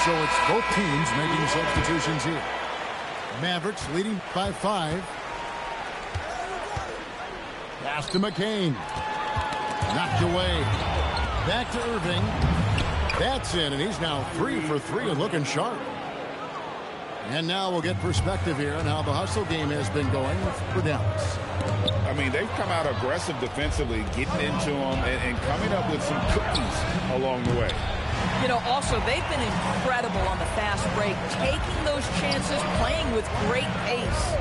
So it's both teams making substitutions here. Mavericks leading by 5. Pass to McCain. Knocked away. Back to Irving. That's in, and he's now 3 for 3 and looking sharp. And now we'll get perspective here on how the hustle game has been going for Dallas. I mean, they've come out aggressive defensively, getting into them and coming up with some cookies along the way. You know, also, they've been incredible on the fast break, taking those chances, playing with great pace.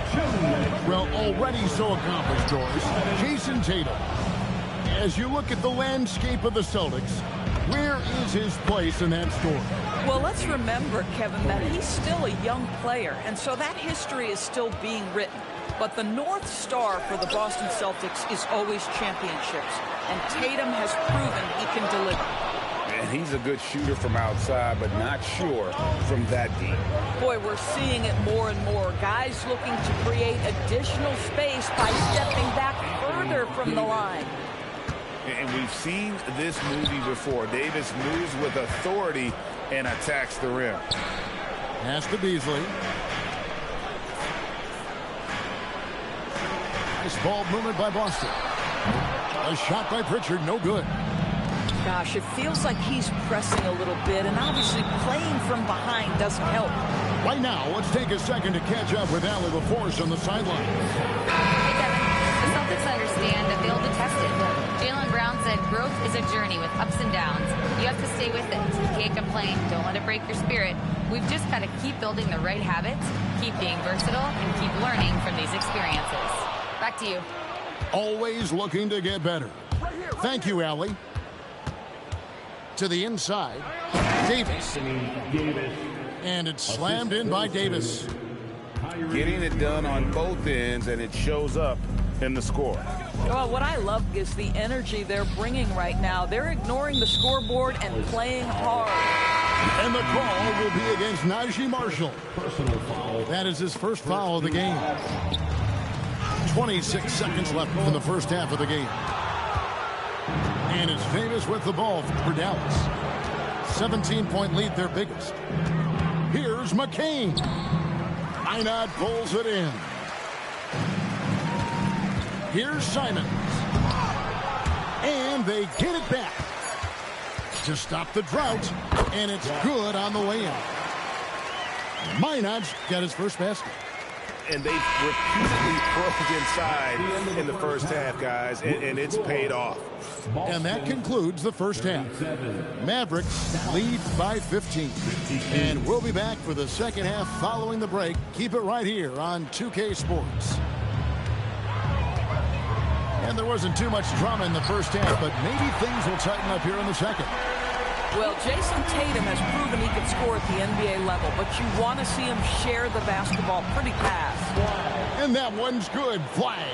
Well, already so accomplished, Doris. Jason Tatum. As you look at the landscape of the Celtics, where is his place in that story? Well, let's remember, Kevin, that he's still a young player, and so that history is still being written. But the North Star for the Boston Celtics is always championships, and Tatum has proven he can deliver. And he's a good shooter from outside, but not sure from that deep. Boy, we're seeing it more and more. Guys looking to create additional space by stepping back further from the line. And we've seen this movie before. Davis moves with authority and attacks the rim. Pass to Beasley. Nice ball movement by Boston. A shot by Pritchard, no good. Gosh, it feels like he's pressing a little bit, and obviously playing from behind doesn't help. Right now, let's take a second to catch up with Allie LaForce on the sideline. Hey, Kevin. The Celtics understand that they'll be tested. Jaylen Brown said growth is a journey with ups and downs. You have to stay with it. You can't complain. Don't let it break your spirit. We've just got to keep building the right habits, keep being versatile, and keep learning from these experiences. Back to you. Always looking to get better. Thank you, Allie. To the inside, Davis. And it's slammed in by Davis. Getting it done on both ends, and it shows up in the score. Well, what I love is the energy they're bringing right now. They're ignoring the scoreboard and playing hard. And the call will be against Najee Marshall. That is his first foul of the game. 26 seconds left in the first half of the game. And it's Davis with the ball for Dallas. 17-point lead, their biggest. Here's McCain. Einad pulls it in. Here's Simons. And they get it back to stop the drought. And it's good on the way in. Einad's got his first basket. And they've repeatedly probed inside in the first half, guys, and it's paid off. And that concludes the first half. Mavericks lead by 15. And we'll be back for the second half following the break. Keep it right here on 2K Sports. And there wasn't too much drama in the first half, but maybe things will tighten up here in the second. Well, Jason Tatum has proven he can score at the NBA level, but you want to see him share the basketball pretty fast. And that one's good. Flag.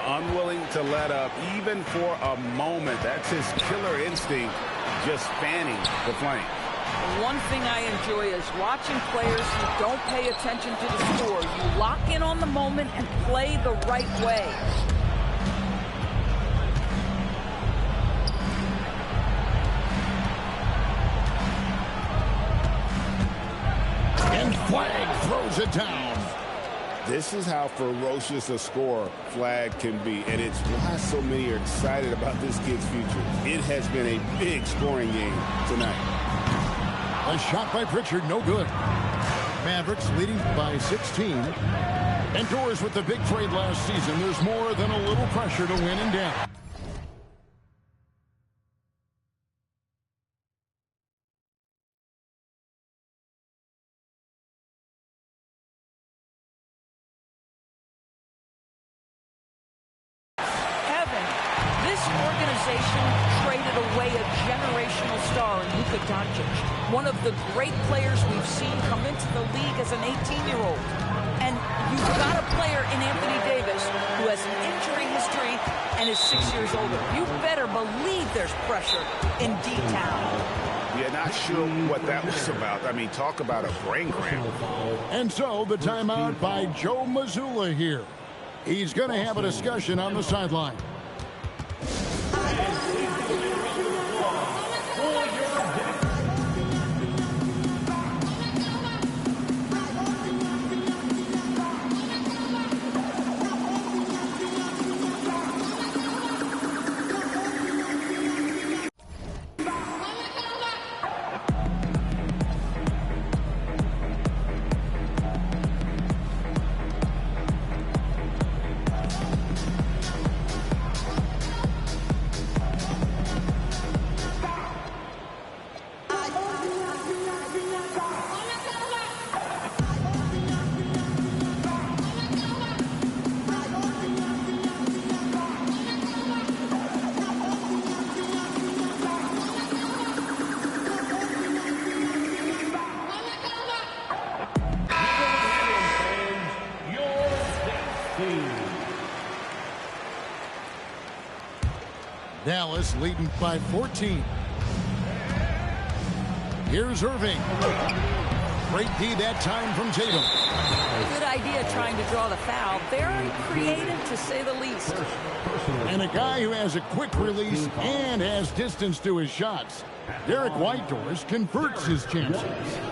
Unwilling to let up, even for a moment. That's his killer instinct, just fanning the flame. One thing I enjoy is watching players who don't pay attention to the score. You lock in on the moment and play the right way. And Flag throws it down. This is how ferocious a score Flag can be, and it's why so many are excited about this kid's future. It has been a big scoring game tonight. A shot by Pritchard, no good. Mavericks leading by 16. And Doors with the big trade last season. There's more than a little pressure to win and down. Traded away a generational star in Luka Doncic, one of the great players we've seen come into the league as an 18-year-old. And you've got a player in Anthony Davis who has an injury history and is 6 years older. You better believe there's pressure in D-Town. Yeah, not sure what that was about. I mean, talk about a brain cramp. And so the timeout by Joe Mazzulla here. He's going to have a discussion on the sideline. Dallas leading by 14. Here's Irving. Great D that time from Tatum. Good idea trying to draw the foul. Very creative, to say the least. And a guy who has a quick release and has distance to his shots. Derek White converts his chances.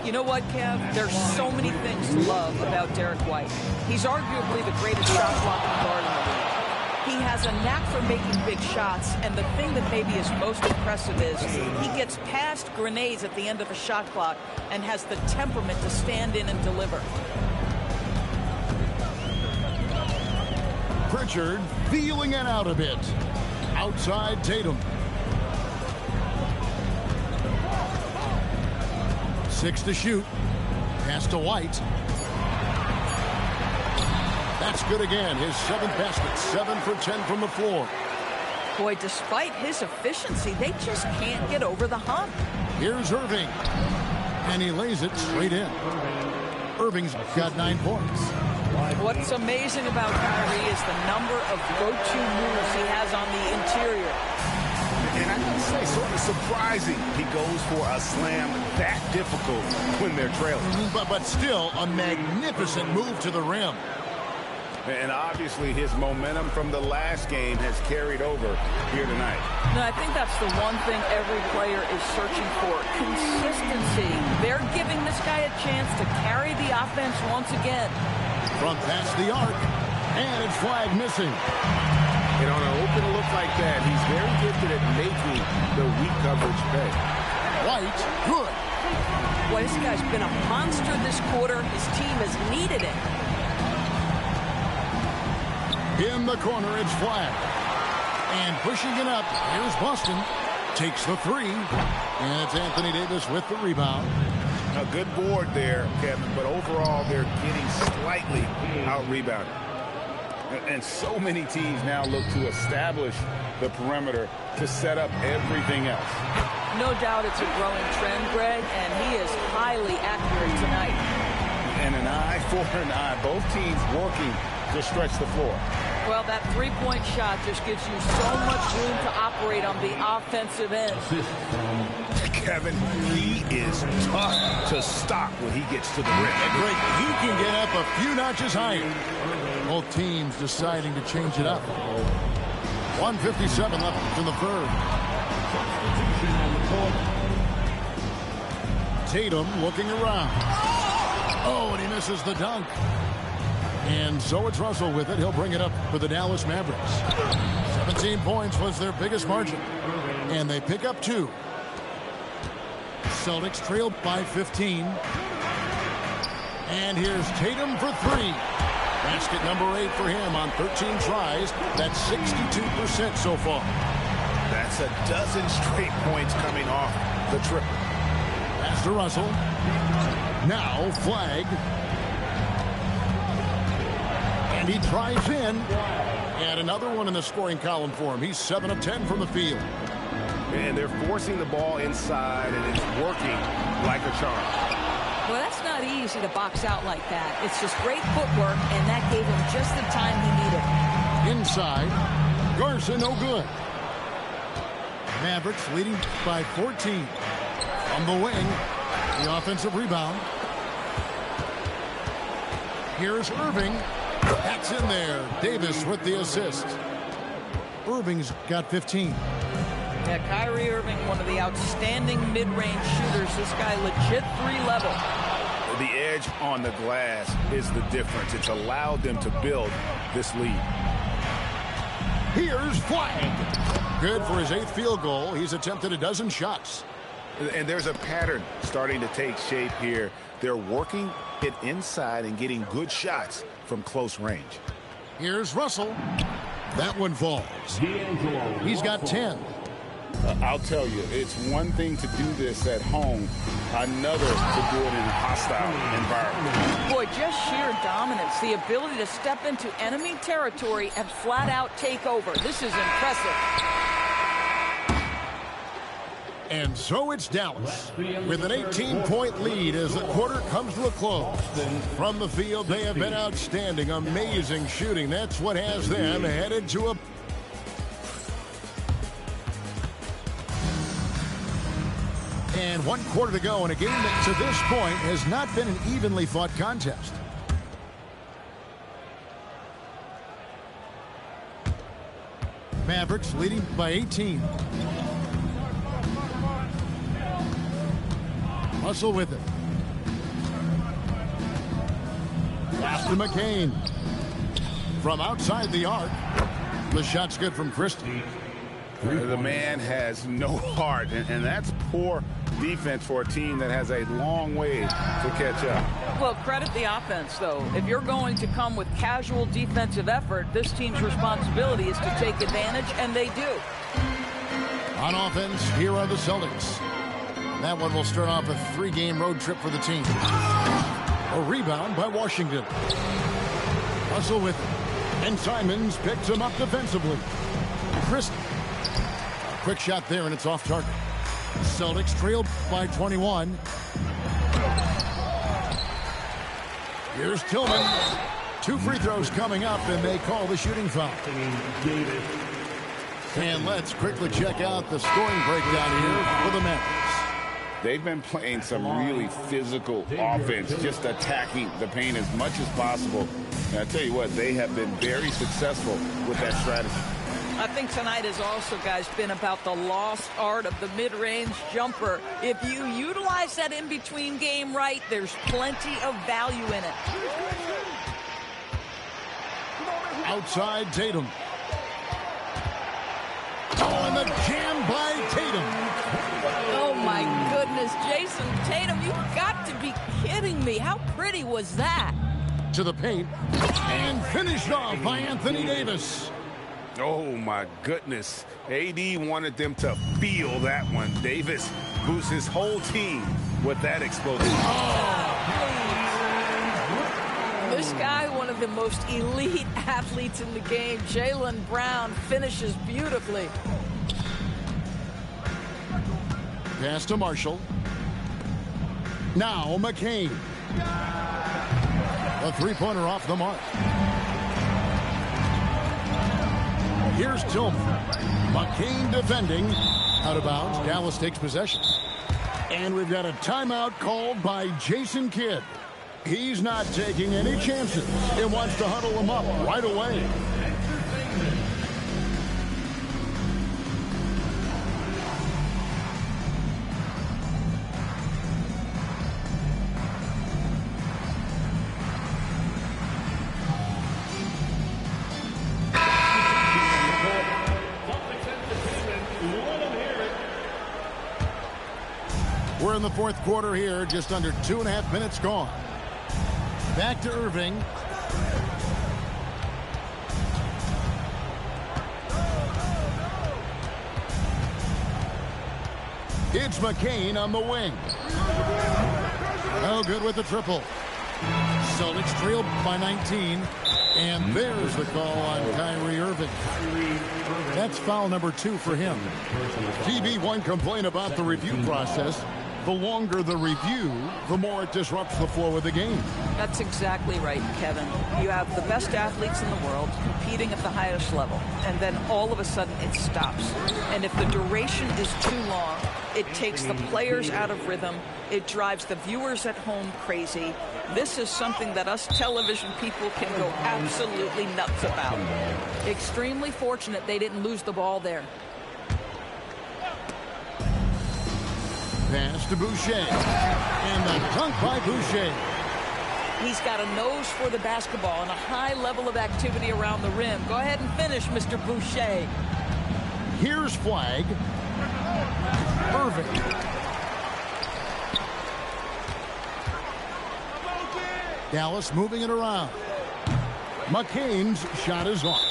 You know what, Kev? There's so many things to love about Derek White. He's arguably the greatest shot blocking guard in the league. He has a knack for making big shots, and the thing that maybe is most impressive is he gets past grenades at the end of a shot clock and has the temperament to stand in and deliver. Pritchard feeling it out a bit. Outside Tatum. 6 to shoot. Pass to White. That's good again. His 7th basket. 7 for 10 from the floor. Boy, despite his efficiency, they just can't get over the hump. Here's Irving. And he lays it straight in. Irving's got 9 points. What's amazing about Kyrie is the number of go-to moves he has on the interior. And I can say, sort of surprising he goes for a slam that difficult when they're trailing. But still, a magnificent move to the rim. And obviously his momentum from the last game has carried over here tonight. No, I think that's the one thing every player is searching for. Consistency. They're giving this guy a chance to carry the offense once again. From past the arc, and it's flag missing. And on an open look like that, he's very gifted at making the weak coverage pay. White, good. Boy, this guy's been a monster this quarter. His team has needed it. In the corner, it's flag. And pushing it up, here's Boston. Takes the three. And it's Anthony Davis with the rebound. A good board there, Kevin, but overall they're getting slightly out-rebounded. And so many teams now look to establish the perimeter to set up everything else. No doubt it's a growing trend, Greg, and he is highly accurate tonight. And an eye for an eye. Both teams working to stretch the floor. Well, that three-point shot just gives you so much room to operate on the offensive end. Kevin, he is tough to stop when he gets to the rim. Great. He can get up a few notches higher. Both teams deciding to change it up. 1:57 left in the third. Tatum looking around. Oh, and he misses the dunk. And so it's Russell with it. He'll bring it up for the Dallas Mavericks. 17 points was their biggest margin. And they pick up 2. Celtics trailed by 15. And here's Tatum for 3. Basket number 8 for him on 13 tries. That's 62% so far. That's a dozen straight points coming off the triple. Pass to Russell. Now flag. And he drives in. And another one in the scoring column for him. He's 7 of 10 from the field. And they're forcing the ball inside, and it's working like a charm. Well, that's not easy to box out like that. It's just great footwork, and that gave him just the time he needed. Inside. Garza, no good. Mavericks leading by 14. On the wing, the offensive rebound. Here's Irving. That's in there. Davis with the assist. Irving's got 15. Yeah, Kyrie Irving, one of the outstanding mid-range shooters. This guy legit 3-level. The edge on the glass is the difference. It's allowed them to build this lead. Here's flag. Good for his 8th field goal. He's attempted a dozen shots. And there's a pattern starting to take shape here. They're working it inside and getting good shots from close range. Here's Russell. That one falls. He's got 10. I'll tell you, it's one thing to do this at home, another to do it in a hostile environment. Boy, just sheer dominance, the ability to step into enemy territory and flat out take over. This is impressive. And so it's Dallas with an 18-point lead as the quarter comes to a close. From the field, they have been outstanding, amazing shooting. That's what has them headed to a... And 1 quarter to go in a game that to this point has not been an evenly fought contest. Mavericks leading by 18. Russell with it. Pass to McCain. From outside the arc. The shot's good from Christie. The man has no heart, and that's poor defense for a team that has a long way to catch up. Well, credit the offense, though. If you're going to come with casual defensive effort, this team's responsibility is to take advantage, and they do. On offense, here are the Celtics. That one will start off a 3-game road trip for the team. A rebound by Washington. Russell with it. And Simons picks him up defensively. Christie. Quick shot there, and it's off target. Celtics trailed by 21. Here's Tillman. 2 free throws coming up, and they call the shooting foul. And let's quickly check out the scoring breakdown here for the Mavericks. They've been playing some really physical offense, just attacking the paint as much as possible. And I tell you what, they have been very successful with that strategy. I think tonight has also, guys, been about the lost art of the mid-range jumper. If you utilize that in-between game right, there's plenty of value in it. Outside Tatum. Oh, and the jam by Tatum. Oh, my goodness. Jason Tatum, you've got to be kidding me. How pretty was that? To the paint. And finished off by Anthony Davis. Oh, my goodness. AD wanted them to feel that one. Davis boosts his whole team with that explosion. This guy, one of the most elite athletes in the game, Jaylen Brown, finishes beautifully. Pass to Marshall. Now McCain. A three-pointer off the mark. Here's Tillman. McCain defending. Out of bounds. Dallas takes possession. And we've got a timeout called by Jason Kidd. He's not taking any chances. He wants to huddle them up right away. We're in the fourth quarter here, just under 2.5 minutes gone. Back to Irving. It's McCain on the wing. Oh, good with the triple. Celtics trailed by 19. And there's the call on Kyrie Irving. That's foul number 2 for him. TB1 complained about the review process. The longer the review, the more it disrupts the flow of the game. That's exactly right, Kevin. You have the best athletes in the world competing at the highest level, and then all of a sudden it stops. And if the duration is too long, it takes the players out of rhythm. It drives the viewers at home crazy. This is something that us television people can go absolutely nuts about. Extremely fortunate they didn't lose the ball there. Pass to Boucher. And the dunk by Boucher. He's got a nose for the basketball and a high level of activity around the rim. Go ahead and finish, Mr. Boucher. Here's flag. Irving. Dallas moving it around. McCain's shot is off.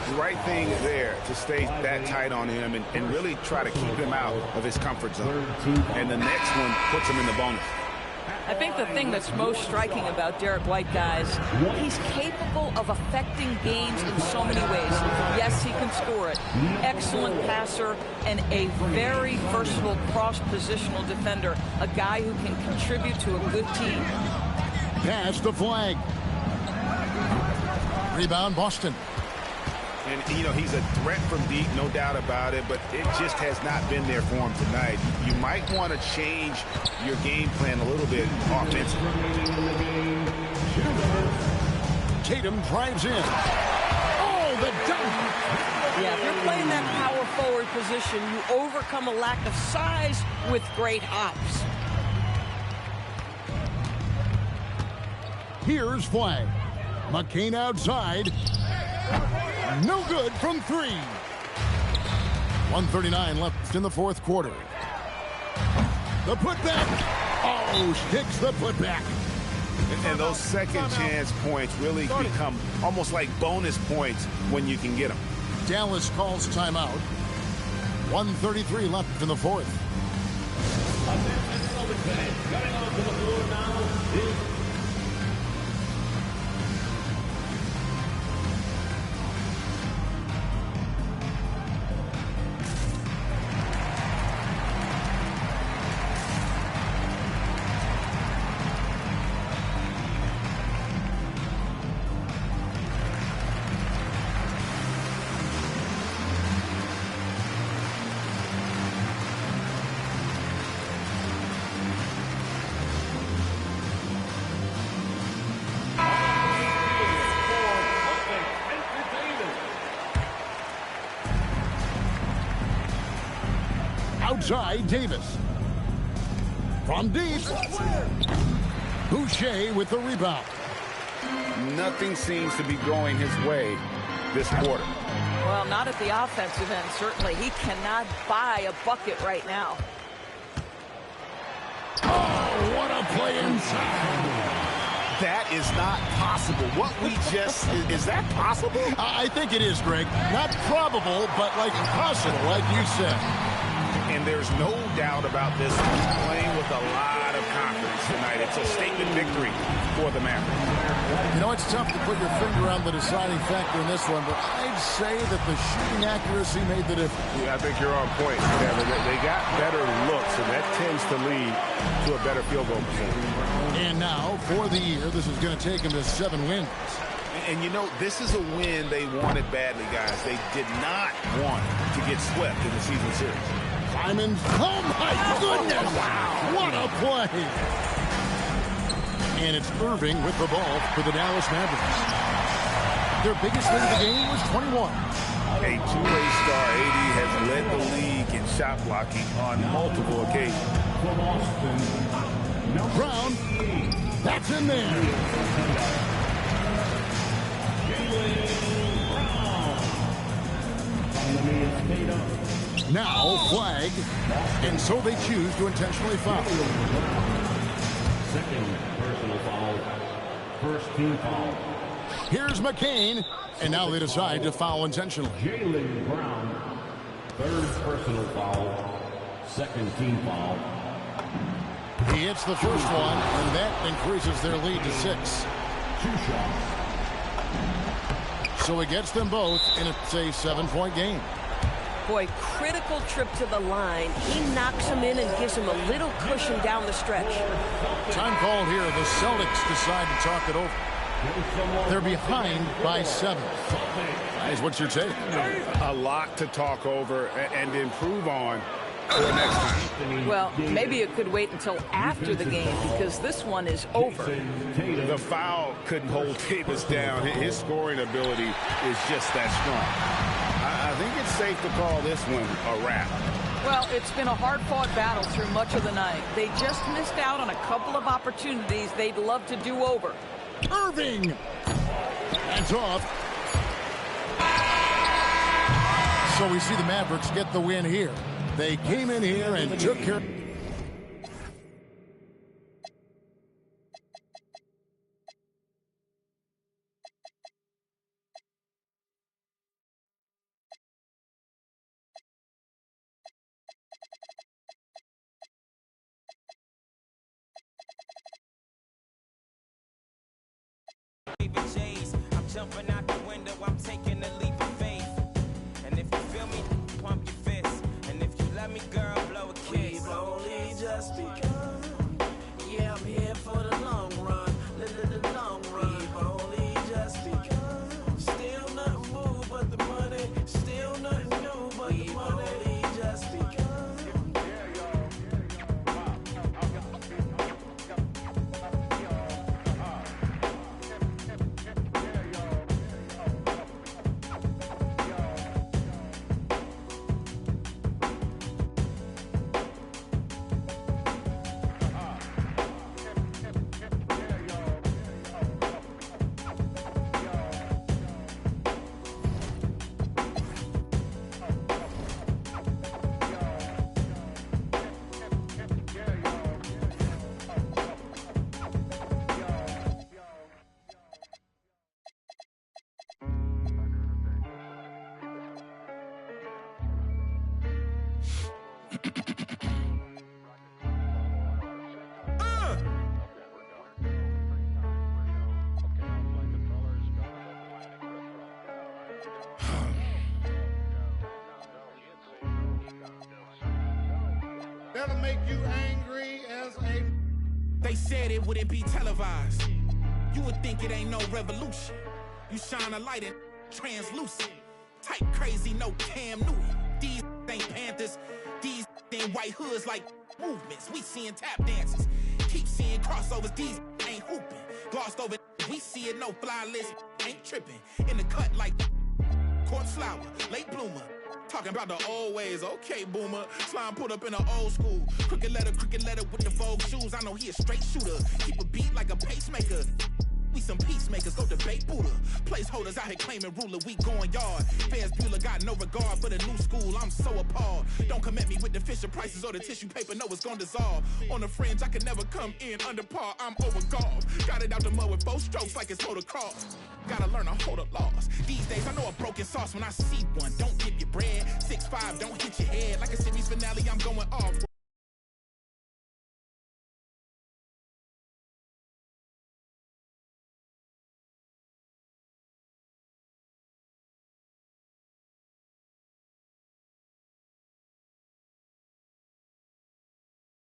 The right thing there to stay that tight on him and really try to keep him out of his comfort zone. And the next one puts him in the bonus. I think the thing that's most striking about Derek White, guys, he's capable of affecting games in so many ways. Yes, he can score it. Excellent passer and a very versatile cross-positional defender. A guy who can contribute to a good team. Pass the flag. Rebound, Boston. And, you know, he's a threat from deep, no doubt about it, but it just has not been there for him tonight. You might want to change your game plan a little bit offensively. Tatum drives in. Oh, the dunk! Yeah, if you're playing that power forward position, you overcome a lack of size with great hops. Here's flag. McCain outside. No good from 3. 1:39 left in the fourth quarter. The putback. Oh, sticks the putback. And those second chance points really become almost like bonus points when you can get them. Dallas calls timeout. 1:33 left in the fourth. inside Davis. From deep, Boucher with the rebound. Nothing seems to be going his way this quarter. Well, not at the offensive end, certainly. He cannot buy a bucket right now. Oh, what a play inside. That is not possible. What we just, is that possible? I think it is, Greg. Not probable, but like possible, like you said. And there's no doubt about this one. Playing with a lot of confidence tonight. It's a statement victory for the Mavericks. You know, it's tough to put your finger on the deciding factor in this one, but I'd say that the shooting accuracy made the difference. Yeah, I think you're on point, Kevin. They got better looks, and that tends to lead to a better field goal percentage. And now, for the year, this is going to take them to 7 wins. And you know, this is a win they wanted badly, guys. They did not want to get swept in the season series. Simons, oh my goodness! Wow, what a play! And it's Irving with the ball for the Dallas Mavericks. Their biggest lead of the game was 21. A two-way star, AD has led the league in shot blocking on multiple occasions. Brown, that's in there. Now flag, and so they choose to intentionally foul. Second personal foul. First team foul. Here's McCain, and now they decide to foul intentionally. Jaylen Brown. Third personal foul. Second team foul. He hits the first one, and that increases their lead to 6. 2 shots. So he gets them both, and it's a 7-point game. Boy, critical trip to the line. He knocks him in and gives him a little cushion down the stretch. Time called here. The Celtics decide to talk it over. They're behind by 7. Guys, what's your take? A lot to talk over and improve on for next time. Well, maybe it could wait until after the game because this one is over. The foul couldn't hold Davis down. His scoring ability is just that strong. I think it's safe to call this one a wrap. Well, it's been a hard-fought battle through much of the night. They just missed out on a couple of opportunities they'd love to do over. Irving! That's off. So we see the Mavericks get the win here. They came in here and took care. I'm jumping out the window, I'm taking a leap of faith. And if you feel me, pump your fist. And if you let me, girl, blow a kiss. We've only just begun. Yeah, I'm here for the long run. The long run. We've only just begun. Still nothing moved but the money. Still nothing new but the money. We've only just begun. That'll make you angry as a... They said it wouldn't be televised. You would think it ain't no revolution. You shine a light in translucent. Type crazy, no Cam Newton. These ain't Panthers. These ain't white hoods like movements. We seeing tap dances. Keep seeing crossovers. These ain't hooping. Glossed over. We see it, no fly list. Ain't tripping. In the cut like court flower. Late bloomer. Talking about the old ways. Okay, boomer. Slime put up in an old school. Crooked letter with the Vogue shoes. I know he a straight shooter. Keep a beat like a pacemaker. We some peacemakers, go debate Buddha. Placeholders out here claiming ruler, we going yard. Fans Bueller got no regard for the new school, I'm so appalled. Don't come at me with the Fisher prices or the tissue paper, no, it's gonna dissolve. On the fringe, I can never come in under par, I'm overgolfed. Got it out the mud with 4 strokes like it's motocross. Gotta learn to hold a loss. These days, I know a broken sauce when I see one. Don't dip your bread. 6'5", don't hit your head. Like a series finale, I'm going off.